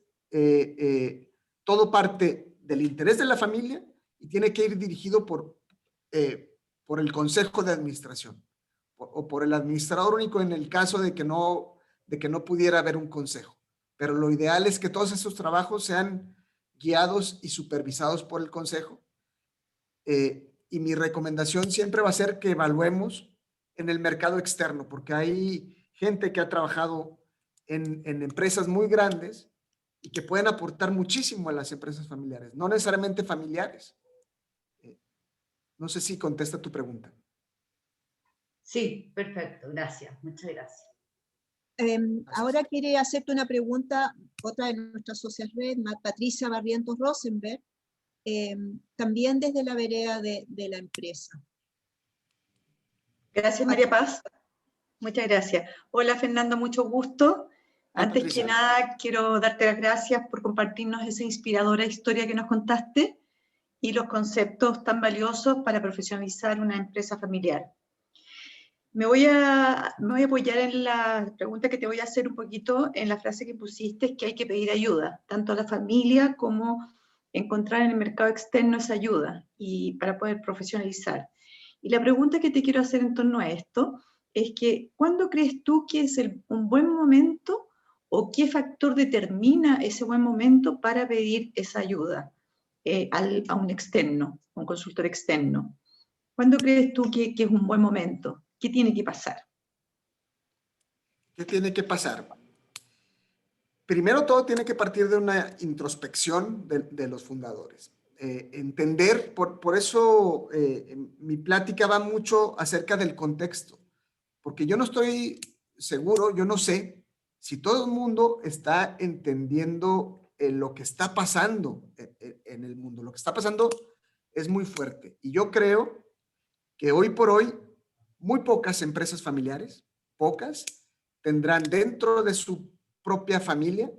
todo parte del interés de la familia y tiene que ir dirigido por el consejo de administración o por el administrador único en el caso de que no pudiera haber un consejo. Pero lo ideal es que todos esos trabajos sean guiados y supervisados por el consejo. Y mi recomendación siempre va a ser que evaluemos en el mercado externo, porque hay gente que ha trabajado en empresas muy grandes y que pueden aportar muchísimo a las empresas familiares, no necesariamente familiares. No sé si contesta tu pregunta. Sí, perfecto, gracias, muchas gracias. Ahora quiere hacerte una pregunta, otra de nuestras socias red, Patricia Barrientos Rosenberg, también desde la vereda de la empresa. Gracias, María Paz. Muchas gracias. Hola, Fernando, mucho gusto. Antes Patricia, que nada, quiero darte las gracias por compartirnos esa inspiradora historia que nos contaste y los conceptos tan valiosos para profesionalizar una empresa familiar. Me voy a apoyar en la pregunta que te voy a hacer un poquito en la frase que pusiste, que hay que pedir ayuda, tanto a la familia como encontrar en el mercado externo esa ayuda y para poder profesionalizar. Y la pregunta que te quiero hacer en torno a esto es que, ¿cuándo crees tú que es un buen momento o qué factor determina ese buen momento para pedir esa ayuda a un externo, a un consultor externo? ¿Cuándo crees tú que es un buen momento? ¿Qué tiene que pasar? ¿qué tiene que pasar? Primero todo tiene que partir de una introspección de los fundadores. Entender, por eso mi plática va mucho acerca del contexto, porque yo no estoy seguro, yo no sé si todo el mundo está entendiendo lo que está pasando en el mundo. Lo que está pasando es muy fuerte y yo creo que hoy por hoy muy pocas empresas familiares, pocas, tendrán dentro de su propia familia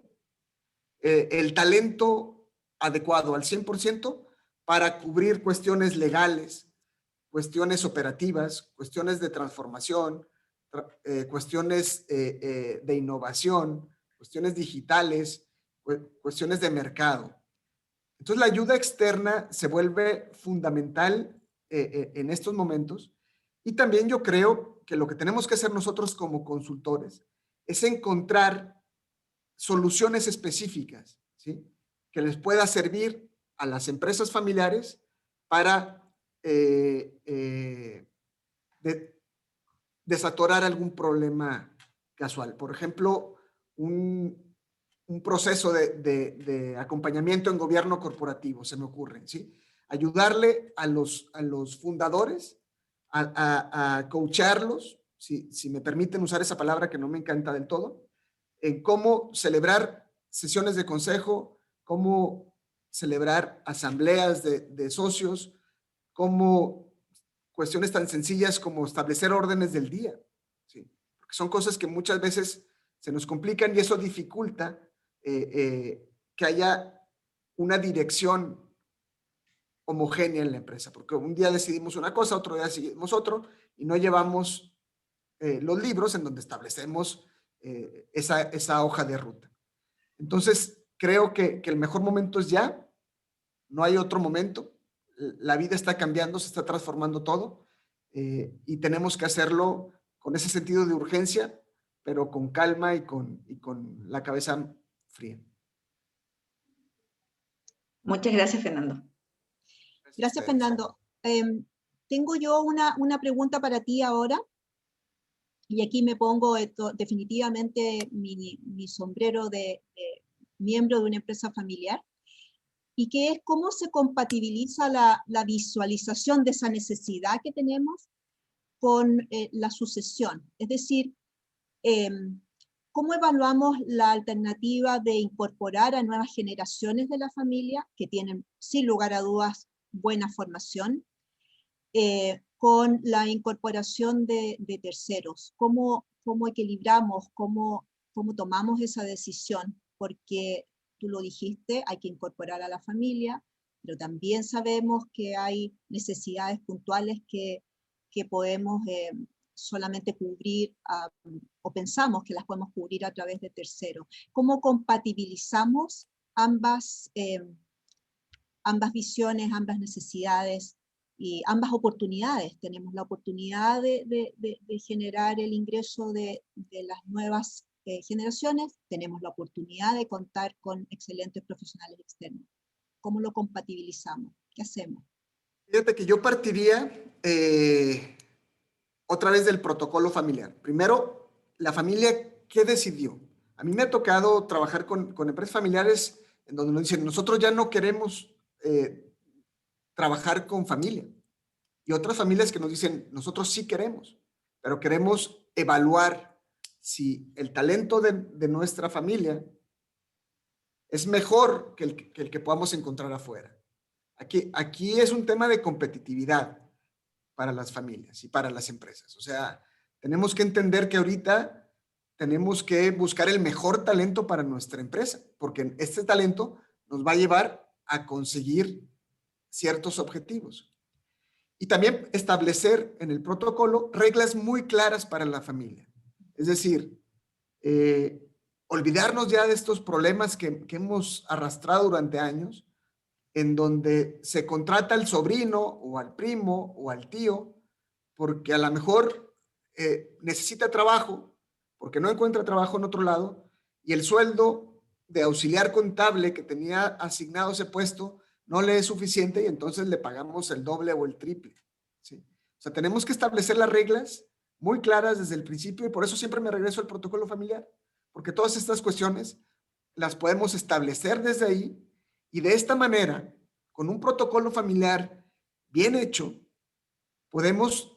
el talento adecuado al 100% para cubrir cuestiones legales, cuestiones operativas, cuestiones de transformación, cuestiones de innovación, cuestiones digitales, cuestiones de mercado. Entonces la ayuda externa se vuelve fundamental en estos momentos y también yo creo que lo que tenemos que hacer nosotros como consultores es encontrar soluciones específicas, ¿sí? Que les pueda servir a las empresas familiares para desatorar algún problema casual. Por ejemplo, un proceso de acompañamiento en gobierno corporativo, se me ocurre, ¿sí? Ayudarle a los fundadores a coacharlos, si me permiten usar esa palabra que no me encanta del todo, en cómo celebrar sesiones de consejo, cómo celebrar asambleas de socios, cómo cuestiones tan sencillas como establecer órdenes del día, ¿sí? Porque son cosas que muchas veces se nos complican y eso dificulta que haya una dirección homogénea en la empresa, porque un día decidimos una cosa, otro día decidimos otro, y no llevamos los libros en donde establecemos esa hoja de ruta. Entonces, creo que el mejor momento es ya, no hay otro momento, la vida está cambiando, se está transformando todo, y tenemos que hacerlo con ese sentido de urgencia, pero con calma y con la cabeza fría. Muchas gracias, Fernando. Gracias, Fernando. Tengo yo una pregunta para ti ahora, y aquí me pongo definitivamente mi sombrero de miembro de una empresa familiar, y que es cómo se compatibiliza la visualización de esa necesidad que tenemos con la sucesión. Es decir, ¿cómo evaluamos la alternativa de incorporar a nuevas generaciones de la familia que tienen, sin lugar a dudas, buena formación, con la incorporación de terceros. ¿Cómo equilibramos, cómo tomamos esa decisión? Porque tú lo dijiste, hay que incorporar a la familia, pero también sabemos que hay necesidades puntuales que podemos solamente cubrir, o pensamos que las podemos cubrir a través de terceros. ¿Cómo compatibilizamos ambas visiones, ambas necesidades y ambas oportunidades? Tenemos la oportunidad de generar el ingreso de las nuevas generaciones, tenemos la oportunidad de contar con excelentes profesionales externos. ¿Cómo lo compatibilizamos? ¿Qué hacemos? Fíjate que yo partiría otra vez del protocolo familiar. Primero, la familia, ¿qué decidió? A mí me ha tocado trabajar con empresas familiares en donde nos dicen, nosotros ya no queremos trabajar con familia. Y otras familias que nos dicen, nosotros sí queremos, pero queremos evaluar si el talento de nuestra familia es mejor que el que podamos encontrar afuera. Aquí es un tema de competitividad para las familias y para las empresas. O sea, tenemos que entender que ahorita tenemos que buscar el mejor talento para nuestra empresa, porque este talento nos va a llevar a conseguir ciertos objetivos. Y también establecer en el protocolo reglas muy claras para la familia. Es decir, olvidarnos ya de estos problemas que hemos arrastrado durante años, en donde se contrata al sobrino o al primo o al tío, porque a lo mejor necesita trabajo, porque no encuentra trabajo en otro lado, y el sueldo de auxiliar contable que tenía asignado ese puesto no le es suficiente y entonces le pagamos el doble o el triple, ¿sí? O sea, tenemos que establecer las reglas muy claras desde el principio y por eso siempre me regreso al protocolo familiar, porque todas estas cuestiones las podemos establecer desde ahí y de esta manera, con un protocolo familiar bien hecho, podemos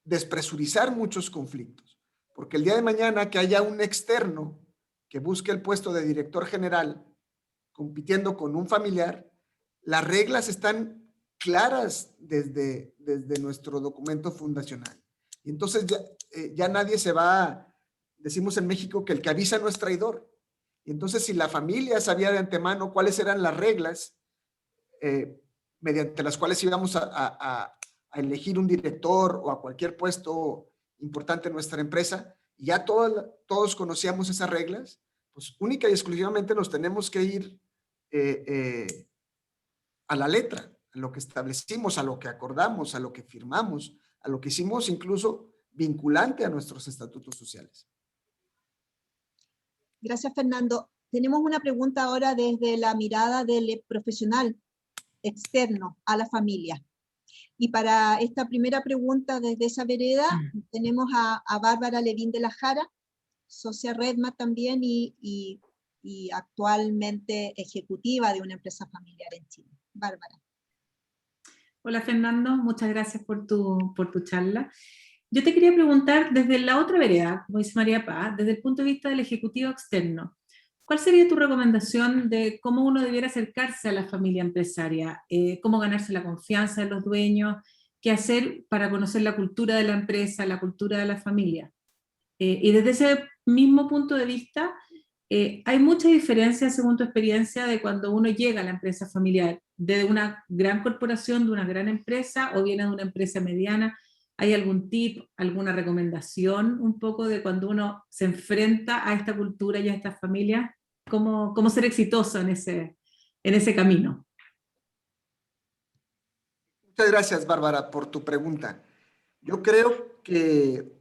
despresurizar muchos conflictos, porque el día de mañana que haya un externo que busque el puesto de director general compitiendo con un familiar, las reglas están claras desde nuestro documento fundacional. Y entonces ya nadie se va, decimos en México que el que avisa no es traidor. Y entonces si la familia sabía de antemano cuáles eran las reglas mediante las cuales íbamos a elegir un director o a cualquier puesto importante en nuestra empresa, y ya todos conocíamos esas reglas, pues única y exclusivamente nos tenemos que ir a la letra, a lo que establecimos, a lo que acordamos, a lo que firmamos, a lo que hicimos incluso vinculante a nuestros estatutos sociales. Gracias, Fernando. Tenemos una pregunta ahora desde la mirada del profesional externo a la familia. Y para esta primera pregunta desde esa vereda tenemos a Bárbara Levín de la Jara, socia Redma también y actualmente ejecutiva de una empresa familiar en Chile. Bárbara. Hola Fernando, muchas gracias por tu charla. Yo te quería preguntar desde la otra vereda, como dice María Paz, desde el punto de vista del ejecutivo externo, ¿cuál sería tu recomendación de cómo uno debiera acercarse a la familia empresaria? ¿Cómo ganarse la confianza de los dueños? ¿Qué hacer para conocer la cultura de la empresa, la cultura de la familia? Y desde ese mismo punto de vista, hay mucha diferencia, según tu experiencia, de cuando uno llega a la empresa familiar, de una gran corporación, de una gran empresa, o viene de una empresa mediana. ¿Hay algún tip, alguna recomendación un poco de cuando uno se enfrenta a esta cultura y a esta familia? ¿Cómo ser exitoso en ese camino? Muchas gracias, Bárbara, por tu pregunta. Yo creo que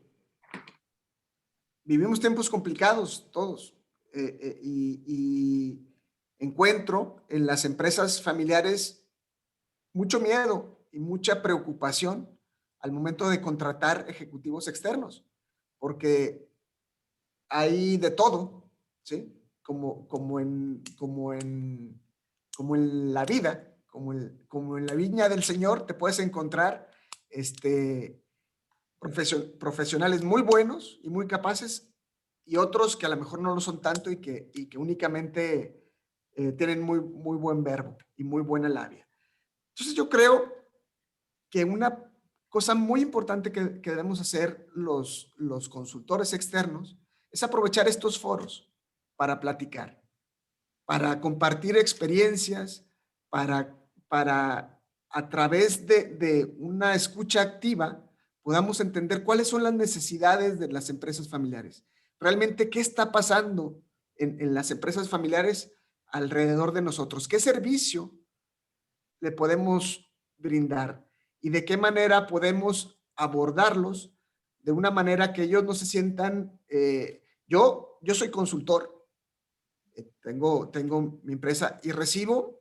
vivimos tiempos complicados todos y encuentro en las empresas familiares mucho miedo y mucha preocupación al momento de contratar ejecutivos externos, porque hay de todo, ¿sí? Como en la vida, como en la viña del Señor, te puedes encontrar profesionales muy buenos y muy capaces y otros que a lo mejor no lo son tanto y que únicamente tienen muy buen verbo y muy buena labia. Entonces yo creo que una cosa muy importante que debemos hacer los consultores externos es aprovechar estos foros para platicar, para compartir experiencias, para a través de una escucha activa podamos entender cuáles son las necesidades de las empresas familiares. Realmente, ¿qué está pasando en las empresas familiares alrededor de nosotros? ¿Qué servicio le podemos brindar? ¿Y de qué manera podemos abordarlos de una manera que ellos no se sientan... yo soy consultor, tengo mi empresa y recibo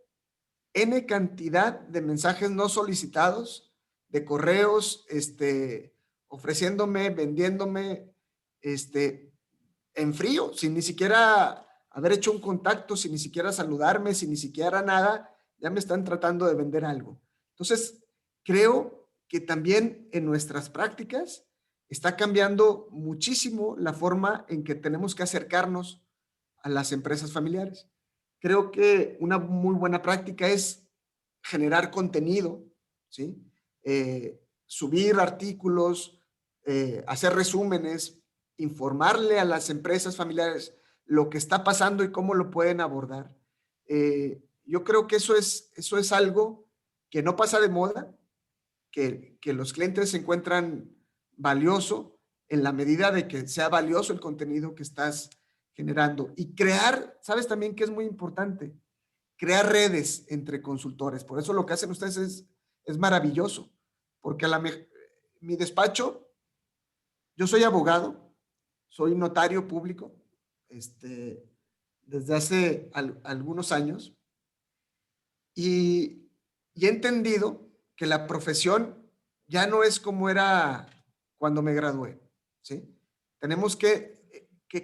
N cantidad de mensajes no solicitados, de correos, ofreciéndome, vendiéndome, en frío, sin ni siquiera haber hecho un contacto, sin ni siquiera saludarme, sin ni siquiera nada, ya me están tratando de vender algo. Entonces, creo que también en nuestras prácticas está cambiando muchísimo la forma en que tenemos que acercarnos a las empresas familiares. Creo que una muy buena práctica es generar contenido, ¿sí? Subir artículos, hacer resúmenes, informarle a las empresas familiares lo que está pasando y cómo lo pueden abordar. Yo creo que eso es algo que no pasa de moda, que los clientes se encuentran valioso en la medida de que sea valioso el contenido que estás generando. Y crear, ¿sabes también que es muy importante? Crear redes entre consultores. Por eso lo que hacen ustedes es maravilloso, porque mi despacho, yo soy abogado, soy notario público, desde hace algunos años, y he entendido que la profesión ya no es como era cuando me gradué, ¿sí? Tenemos que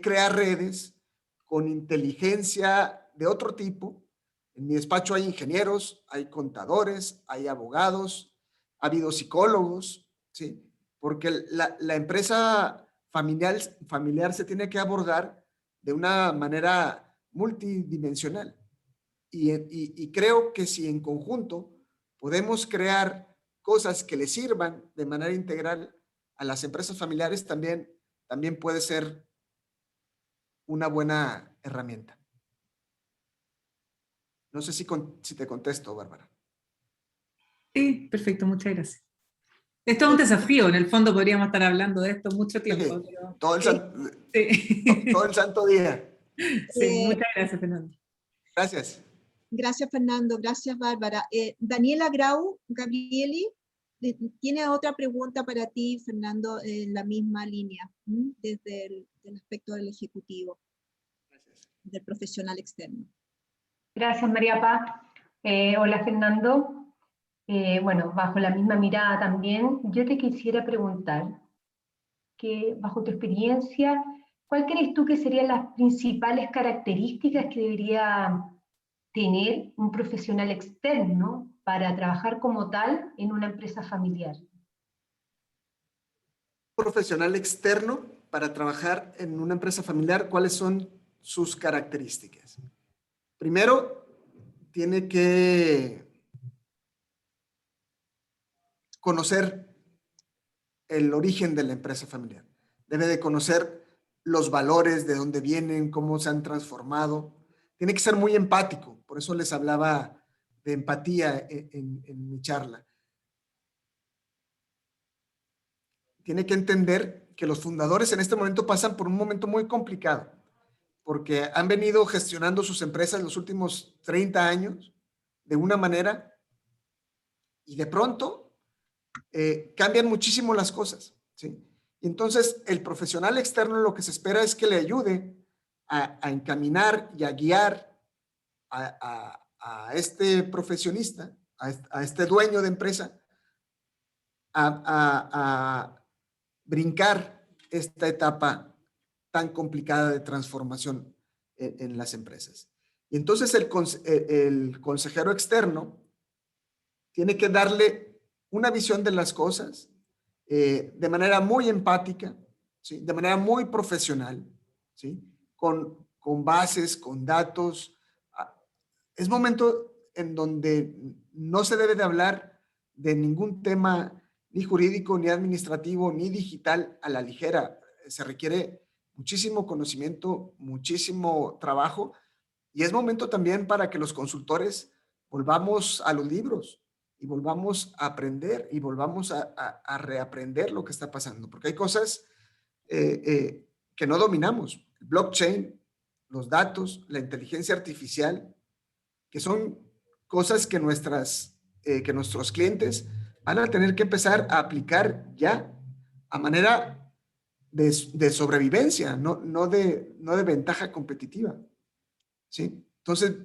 crear redes con inteligencia de otro tipo. En mi despacho hay ingenieros, hay contadores, hay abogados, ha habido psicólogos, ¿sí? Porque la empresa familiar se tiene que abordar de una manera multidimensional. Y creo que si en conjunto podemos crear cosas que le sirvan de manera integral a las empresas familiares, también puede ser una buena herramienta. No sé si te contesto, Bárbara. Sí, perfecto, muchas gracias. Esto es un desafío, en el fondo podríamos estar hablando de esto mucho tiempo. Sí, Pero... todo el santo día. Sí, muchas gracias, Fernando. Gracias. Gracias, Fernando. Gracias, Bárbara. Daniela Gabrieli, tiene otra pregunta para ti, Fernando, en la misma línea, desde el aspecto del ejecutivo, Gracias. del profesional externo. Gracias, María Paz. Hola, Fernando. Bueno, bajo la misma mirada también, yo te quisiera preguntar que, bajo tu experiencia, ¿cuál crees tú que serían las principales características que debería tener un profesional externo para trabajar como tal en una empresa familiar? Profesional externo para trabajar en una empresa familiar, ¿cuáles son sus características? Primero, tiene que conocer el origen de la empresa familiar. Debe de conocer los valores, de dónde vienen, cómo se han transformado. Tiene que ser muy empático. Por eso les hablaba de empatía en mi charla. Tiene que entender que los fundadores en este momento pasan por un momento muy complicado, porque han venido gestionando sus empresas los últimos 30 años de una manera y de pronto cambian muchísimo las cosas, ¿sí? Y entonces el profesional externo lo que se espera es que le ayude a encaminar y a guiar a este profesionista, a este dueño de empresa, a brincar esta etapa tan complicada de transformación en las empresas. Y entonces el consejero externo tiene que darle una visión de las cosas de manera muy empática, ¿sí? De manera muy profesional, ¿sí? Con bases, con datos. Es momento en donde no se debe de hablar de ningún tema ni jurídico, ni administrativo, ni digital a la ligera. Se requiere muchísimo conocimiento, muchísimo trabajo, y es momento también para que los consultores volvamos a los libros y volvamos a aprender y volvamos a reaprender lo que está pasando, porque hay cosas que no dominamos. El blockchain, los datos, la inteligencia artificial, que son cosas que nuestros clientes van a tener que empezar a aplicar ya a manera de sobrevivencia, no de ventaja competitiva, ¿sí? Entonces,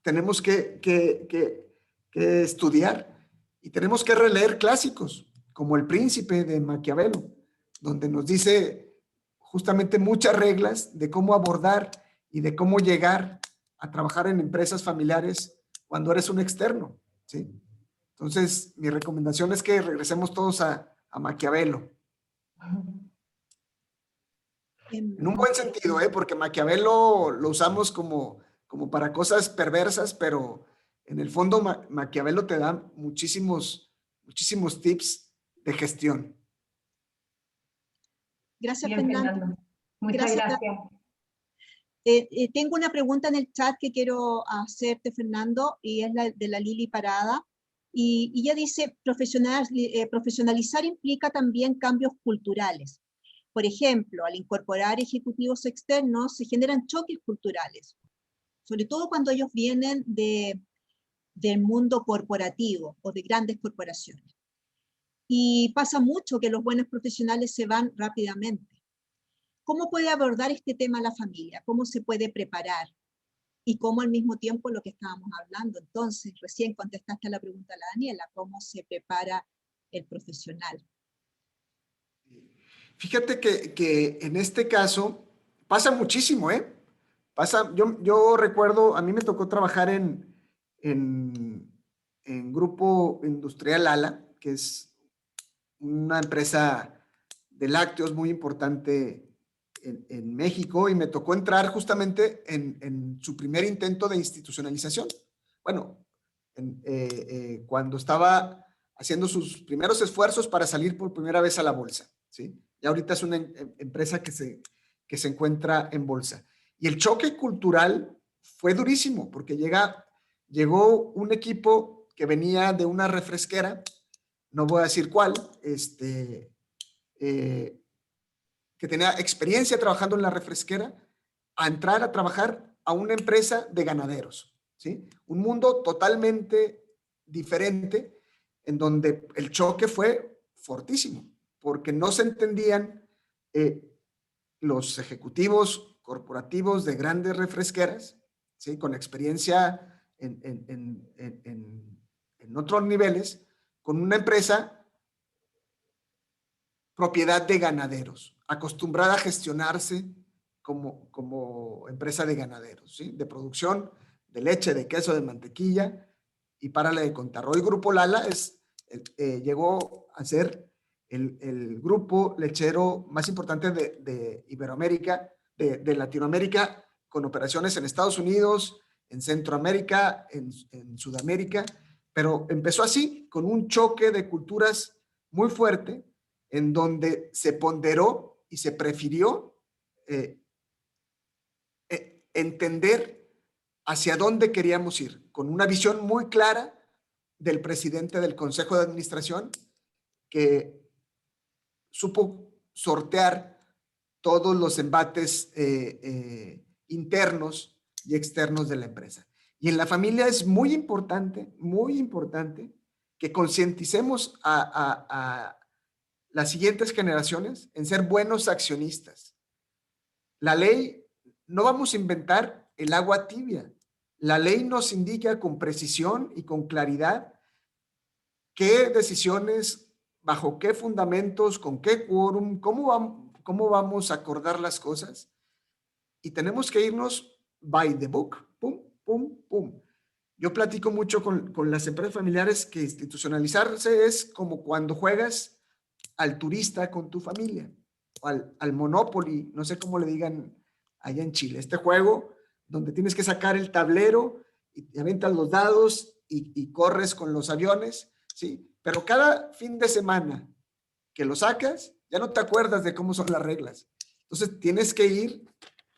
tenemos que estudiar y tenemos que releer clásicos, como El Príncipe de Maquiavelo, donde nos dice justamente muchas reglas de cómo abordar y de cómo llegar a trabajar en empresas familiares cuando eres un externo, ¿sí? Entonces, mi recomendación es que regresemos todos a Maquiavelo. En un buen sentido, porque Maquiavelo lo usamos como para cosas perversas, pero en el fondo Maquiavelo te da muchísimos tips de gestión. Gracias, Bien, Fernando. Muchas gracias. Tengo una pregunta en el chat que quiero hacerte, Fernando, y es la de la Lili Parada. Y ella dice, profesionalizar implica también cambios culturales. Por ejemplo, al incorporar ejecutivos externos se generan choques culturales, sobre todo cuando ellos vienen del mundo corporativo o de grandes corporaciones. Y pasa mucho que los buenos profesionales se van rápidamente. ¿Cómo puede abordar este tema la familia? ¿Cómo se puede preparar? Y cómo al mismo tiempo lo que estábamos hablando. Entonces, recién contestaste a la pregunta de la Daniela, ¿cómo se prepara el profesional? Fíjate que en este caso pasa muchísimo, yo recuerdo, a mí me tocó trabajar en Grupo Industrial ALA, que es una empresa de lácteos muy importante en México, y me tocó entrar justamente en su primer intento de institucionalización. Bueno, cuando estaba haciendo sus primeros esfuerzos para salir por primera vez a la bolsa, ¿sí? Y ahorita es una empresa que se encuentra en bolsa. Y el choque cultural fue durísimo, porque llegó un equipo que venía de una refresquera, no voy a decir cuál, que tenía experiencia trabajando en la refresquera, a entrar a trabajar a una empresa de ganaderos, ¿sí? Un mundo totalmente diferente, en donde el choque fue fortísimo, porque no se entendían los ejecutivos corporativos de grandes refresqueras, ¿sí? Con experiencia en otros niveles, con una empresa propiedad de ganaderos, acostumbrada a gestionarse como empresa de ganaderos, ¿sí? De producción de leche, de queso, de mantequilla, y párale de contar. Hoy Grupo Lala llegó a ser el grupo lechero más importante de Iberoamérica, de Latinoamérica, con operaciones en Estados Unidos, en Centroamérica, en Sudamérica, pero empezó así, con un choque de culturas muy fuerte, en donde se ponderó y se prefirió entender hacia dónde queríamos ir, con una visión muy clara del presidente del Consejo de Administración, que supo sortear todos los embates internos y externos de la empresa. Y en la familia es muy importante que concienticemos a las siguientes generaciones en ser buenos accionistas. La ley, no vamos a inventar el agua tibia. La ley nos indica con precisión y con claridad qué decisiones, bajo qué fundamentos, con qué quórum, cómo vamos a acordar las cosas. Y tenemos que irnos by the book, pum, pum, pum. Yo platico mucho con las empresas familiares que institucionalizarse es como cuando juegas al turista con tu familia, o al Monopoly, no sé cómo le digan allá en Chile, este juego donde tienes que sacar el tablero y te aventas los dados y corres con los aviones. ¿sí? Pero cada fin de semana que lo sacas, ya no te acuerdas de cómo son las reglas. Entonces tienes que ir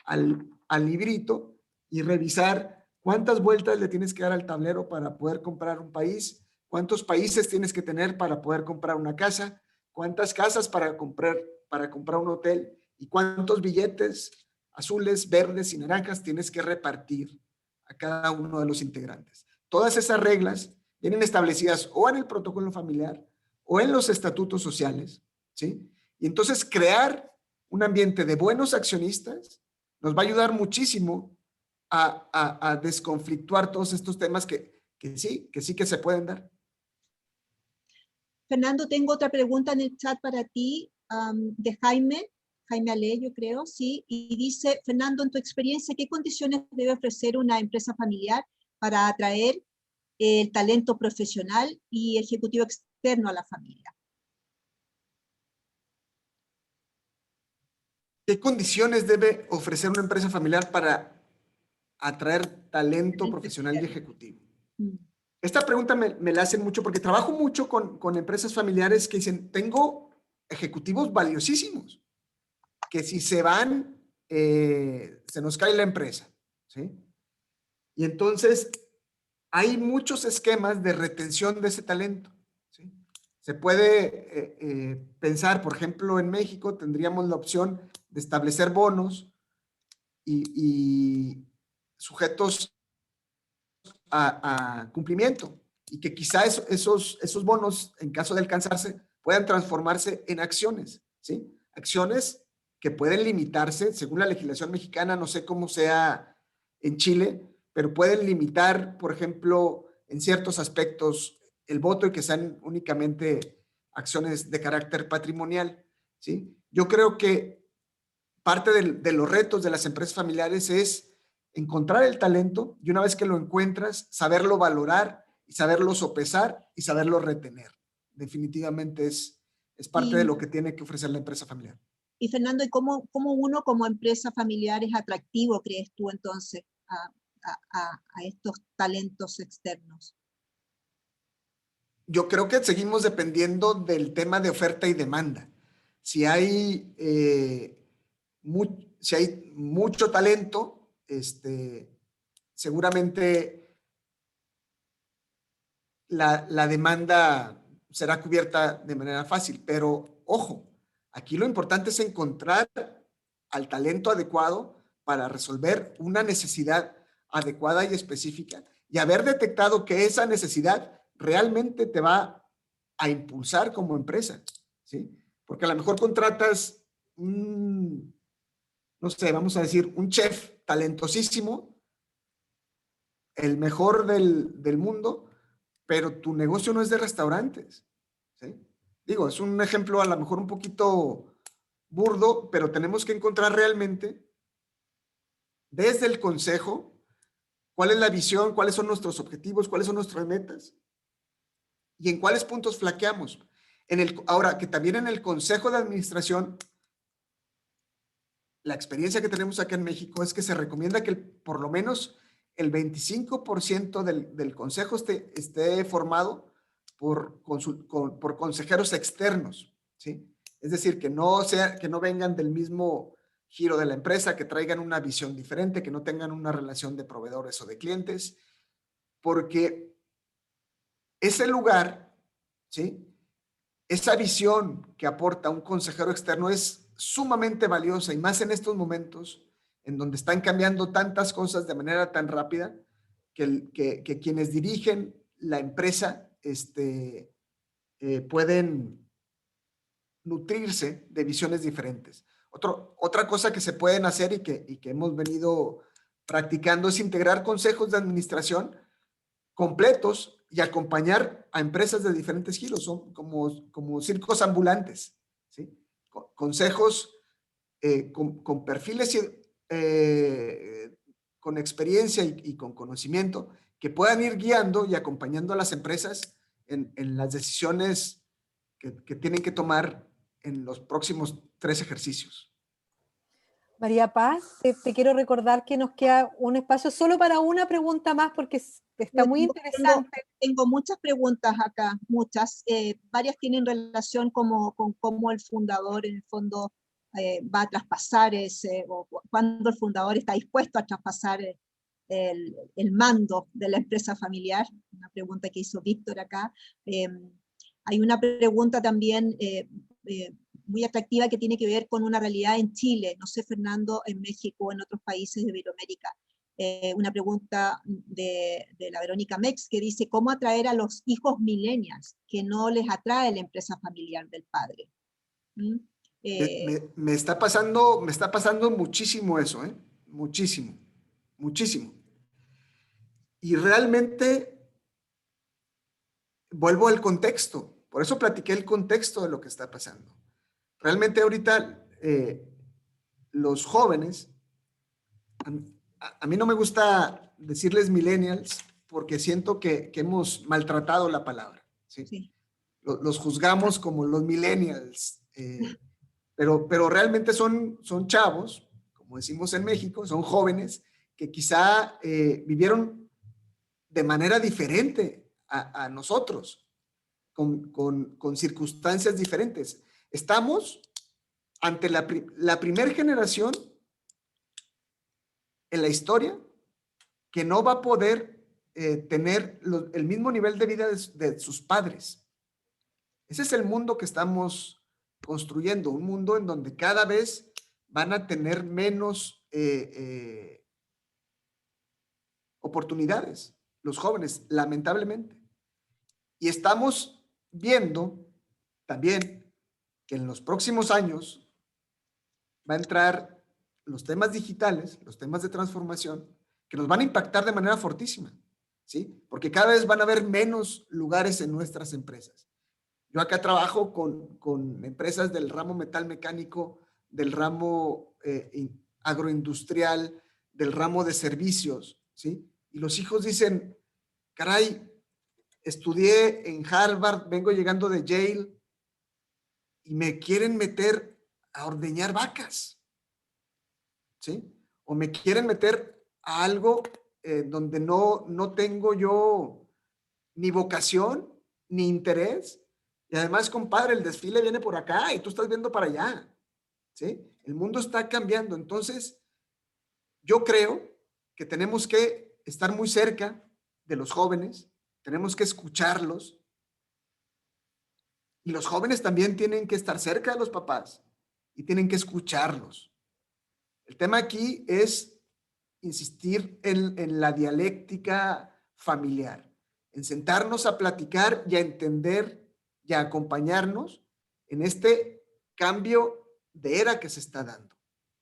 al librito y revisar cuántas vueltas le tienes que dar al tablero para poder comprar un país, cuántos países tienes que tener para poder comprar una casa, cuántas casas para comprar un hotel y cuántos billetes azules, verdes y naranjas tienes que repartir a cada uno de los integrantes. Todas esas reglas vienen establecidas o en el protocolo familiar o en los estatutos sociales, ¿sí? Y entonces crear un ambiente de buenos accionistas nos va a ayudar muchísimo a desconflictuar todos estos temas que sí que se pueden dar. Fernando, tengo otra pregunta en el chat para ti, de Jaime Ale, yo creo, sí, y dice, Fernando, en tu experiencia, ¿qué condiciones debe ofrecer una empresa familiar para atraer el talento profesional y ejecutivo externo a la familia? ¿Qué condiciones debe ofrecer una empresa familiar para atraer talento profesional y ejecutivo? Esta pregunta me la hacen mucho porque trabajo mucho con empresas familiares que dicen, tengo ejecutivos valiosísimos, que si se van, se nos cae la empresa, ¿sí? Y entonces hay muchos esquemas de retención de ese talento, ¿sí? Se puede pensar, por ejemplo, en México tendríamos la opción de establecer bonos y sujetos a cumplimiento y que quizá esos bonos, en caso de alcanzarse, puedan transformarse en acciones, ¿sí? Acciones que pueden limitarse, según la legislación mexicana, no sé cómo sea en Chile, pero pueden limitar, por ejemplo, en ciertos aspectos el voto y que sean únicamente acciones de carácter patrimonial, ¿sí? Yo creo que parte de los retos de las empresas familiares es encontrar el talento y una vez que lo encuentras, saberlo valorar y saberlo sopesar y saberlo retener. Definitivamente es parte de lo que tiene que ofrecer la empresa familiar. Y Fernando, ¿y cómo uno como empresa familiar es atractivo, crees tú entonces, a estos talentos externos? Yo creo que seguimos dependiendo del tema de oferta y demanda. Si hay, si hay mucho talento, seguramente la demanda será cubierta de manera fácil, pero ojo, aquí lo importante es encontrar al talento adecuado para resolver una necesidad adecuada y específica y haber detectado que esa necesidad realmente te va a impulsar como empresa, ¿sí? Porque a lo mejor contratas no sé, vamos a decir, un chef talentosísimo, el mejor del mundo, pero tu negocio no es de restaurantes, ¿sí? Digo, es un ejemplo a lo mejor un poquito burdo, pero tenemos que encontrar realmente desde el consejo cuál es la visión, cuáles son nuestros objetivos, cuáles son nuestras metas y en cuáles puntos flaqueamos. Ahora, que también en el consejo de administración, la experiencia que tenemos acá en México es que se recomienda que por lo menos el 25% del consejo esté formado por consejeros externos, ¿sí? Es decir, que no vengan del mismo giro de la empresa, que traigan una visión diferente, que no tengan una relación de proveedores o de clientes, porque ese lugar, ¿sí? Esa visión que aporta un consejero externo es sumamente valiosa y más en estos momentos en donde están cambiando tantas cosas de manera tan rápida que quienes dirigen la empresa pueden nutrirse de visiones diferentes. Otra cosa que se pueden hacer y que hemos venido practicando es integrar consejos de administración completos y acompañar a empresas de diferentes giros, son como circos ambulantes, ¿sí? Consejos con perfiles con experiencia y con conocimiento que puedan ir guiando y acompañando a las empresas en las decisiones que tienen que tomar en los próximos 3 ejercicios. María Paz, te quiero recordar que nos queda un espacio solo para una pregunta más porque está muy interesante. Tengo muchas preguntas acá, muchas. Varias tienen relación con cómo el fundador en el fondo va a traspasar o cuando el fundador está dispuesto a traspasar el mando de la empresa familiar. Una pregunta que hizo Víctor acá. Hay una pregunta también muy atractiva que tiene que ver con una realidad en Chile, no sé, Fernando, en México o en otros países de Iberoamérica. Una pregunta de la Verónica Mex que dice, ¿cómo atraer a los hijos millennials que no les atrae la empresa familiar del padre? Me está pasando muchísimo eso, muchísimo, muchísimo. Y realmente vuelvo al contexto, por eso platiqué el contexto de lo que está pasando. Realmente ahorita los jóvenes, a mí no me gusta decirles millennials porque siento que hemos maltratado la palabra, ¿sí? Sí. Los juzgamos como los millennials, pero realmente son chavos, como decimos en México, son jóvenes que quizá vivieron de manera diferente a nosotros, con circunstancias diferentes. Estamos ante la primera generación en la historia que no va a poder tener el mismo nivel de vida de sus padres. Ese es el mundo que estamos construyendo, un mundo en donde cada vez van a tener menos oportunidades los jóvenes, lamentablemente. Y estamos viendo también que en los próximos años va a entrar los temas digitales, los temas de transformación, que nos van a impactar de manera fortísima, ¿sí? Porque cada vez van a haber menos lugares en nuestras empresas. Yo acá trabajo con empresas del ramo metal mecánico, del ramo agroindustrial, del ramo de servicios, ¿sí? Y los hijos dicen, caray, estudié en Harvard, vengo llegando de Yale y me quieren meter a ordeñar vacas, ¿sí? O me quieren meter a algo donde no tengo yo ni vocación, ni interés. Y además, compadre, el desfile viene por acá y tú estás viendo para allá, ¿sí? El mundo está cambiando. Entonces, yo creo que tenemos que estar muy cerca de los jóvenes, tenemos que escucharlos. Y los jóvenes también tienen que estar cerca de los papás y tienen que escucharlos. El tema aquí es insistir en la dialéctica familiar, en sentarnos a platicar y a entender y a acompañarnos en este cambio de era que se está dando.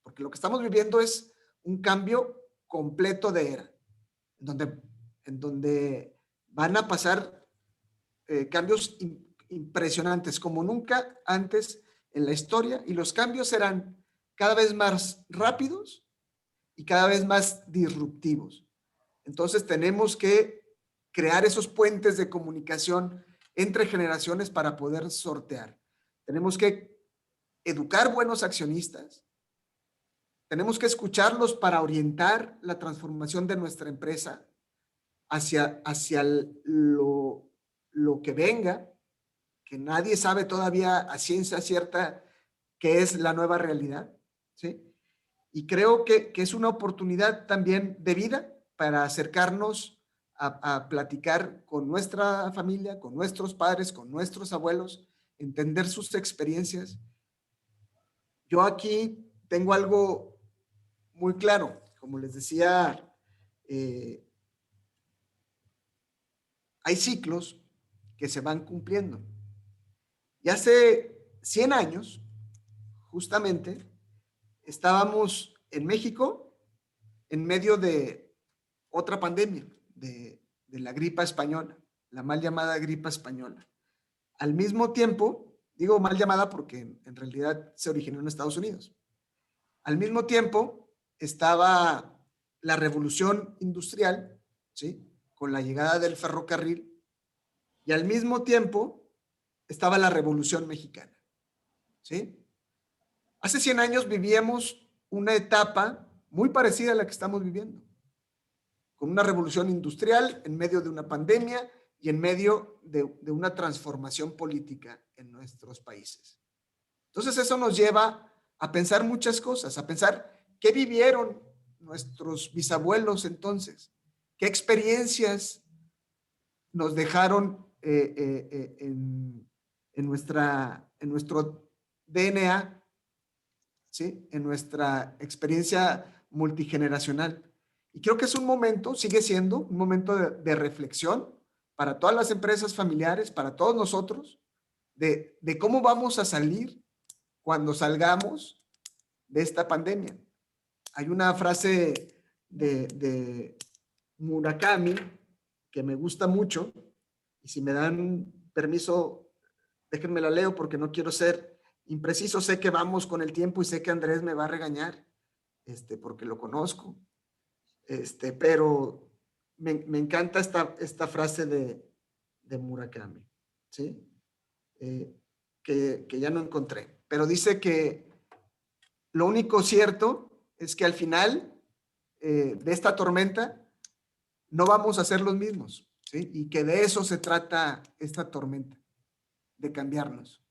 Porque lo que estamos viviendo es un cambio completo de era, en donde van a pasar cambios impresionantes como nunca antes en la historia, y los cambios serán cada vez más rápidos y cada vez más disruptivos. Entonces tenemos que crear esos puentes de comunicación entre generaciones para poder sortear. Tenemos que educar buenos accionistas, tenemos que escucharlos para orientar la transformación de nuestra empresa hacia lo que venga, que nadie sabe todavía a ciencia cierta qué es la nueva realidad, ¿sí? Y creo que es una oportunidad también de vida para acercarnos a platicar con nuestra familia, con nuestros padres, con nuestros abuelos, entender sus experiencias. Yo aquí tengo algo muy claro, como les decía, hay ciclos que se van cumpliendo. Y hace 100 años, justamente, estábamos en México en medio de otra pandemia, de la gripa española, la mal llamada gripa española. Al mismo tiempo, digo mal llamada porque en realidad se originó en Estados Unidos. Al mismo tiempo estaba la revolución industrial, ¿sí? Con la llegada del ferrocarril, y al mismo tiempo estaba la Revolución Mexicana, ¿sí? Hace 100 años vivíamos una etapa muy parecida a la que estamos viviendo, con una revolución industrial en medio de una pandemia y en medio de una transformación política en nuestros países. Entonces eso nos lleva a pensar muchas cosas, a pensar qué vivieron nuestros bisabuelos entonces, qué experiencias nos dejaron en nuestro DNA, ¿sí? En nuestra experiencia multigeneracional. Y creo que es un momento, sigue siendo un momento de reflexión para todas las empresas familiares, para todos nosotros, de cómo vamos a salir cuando salgamos de esta pandemia. Hay una frase de Murakami que me gusta mucho, y si me dan permiso, déjenme la leo porque no quiero ser impreciso. Sé que vamos con el tiempo y sé que Andrés me va a regañar, porque lo conozco, pero me encanta esta frase de Murakami, ¿sí? Que ya no encontré, pero dice que lo único cierto es que al final de esta tormenta no vamos a ser los mismos, ¿sí? Y que de eso se trata esta tormenta, de cambiarnos.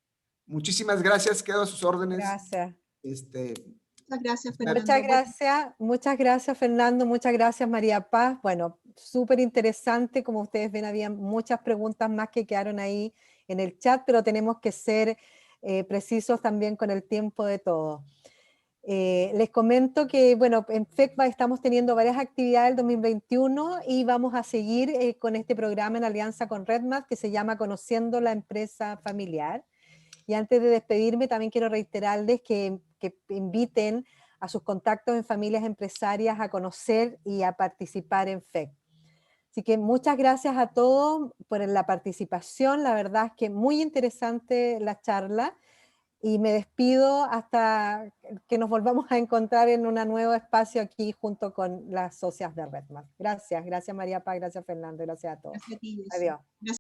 Muchísimas gracias, quedo a sus órdenes. Gracias. Muchas gracias, Fernando. Muchas gracias, Fernando. Muchas gracias, María Paz. Bueno, súper interesante. Como ustedes ven, había muchas preguntas más que quedaron ahí en el chat, pero tenemos que ser precisos también con el tiempo de todo. Les comento que, bueno, en FECVA estamos teniendo varias actividades el 2021 y vamos a seguir con este programa en alianza con RedMath que se llama Conociendo la Empresa Familiar. Y antes de despedirme, también quiero reiterarles que inviten a sus contactos en familias empresarias a conocer y a participar en FEC. Así que muchas gracias a todos por la participación. La verdad es que muy interesante la charla. Y me despido hasta que nos volvamos a encontrar en un nuevo espacio aquí junto con las socias de RedMath. Gracias María Paz, gracias Fernando, gracias a todos. Gracias a ti, Adiós. Gracias.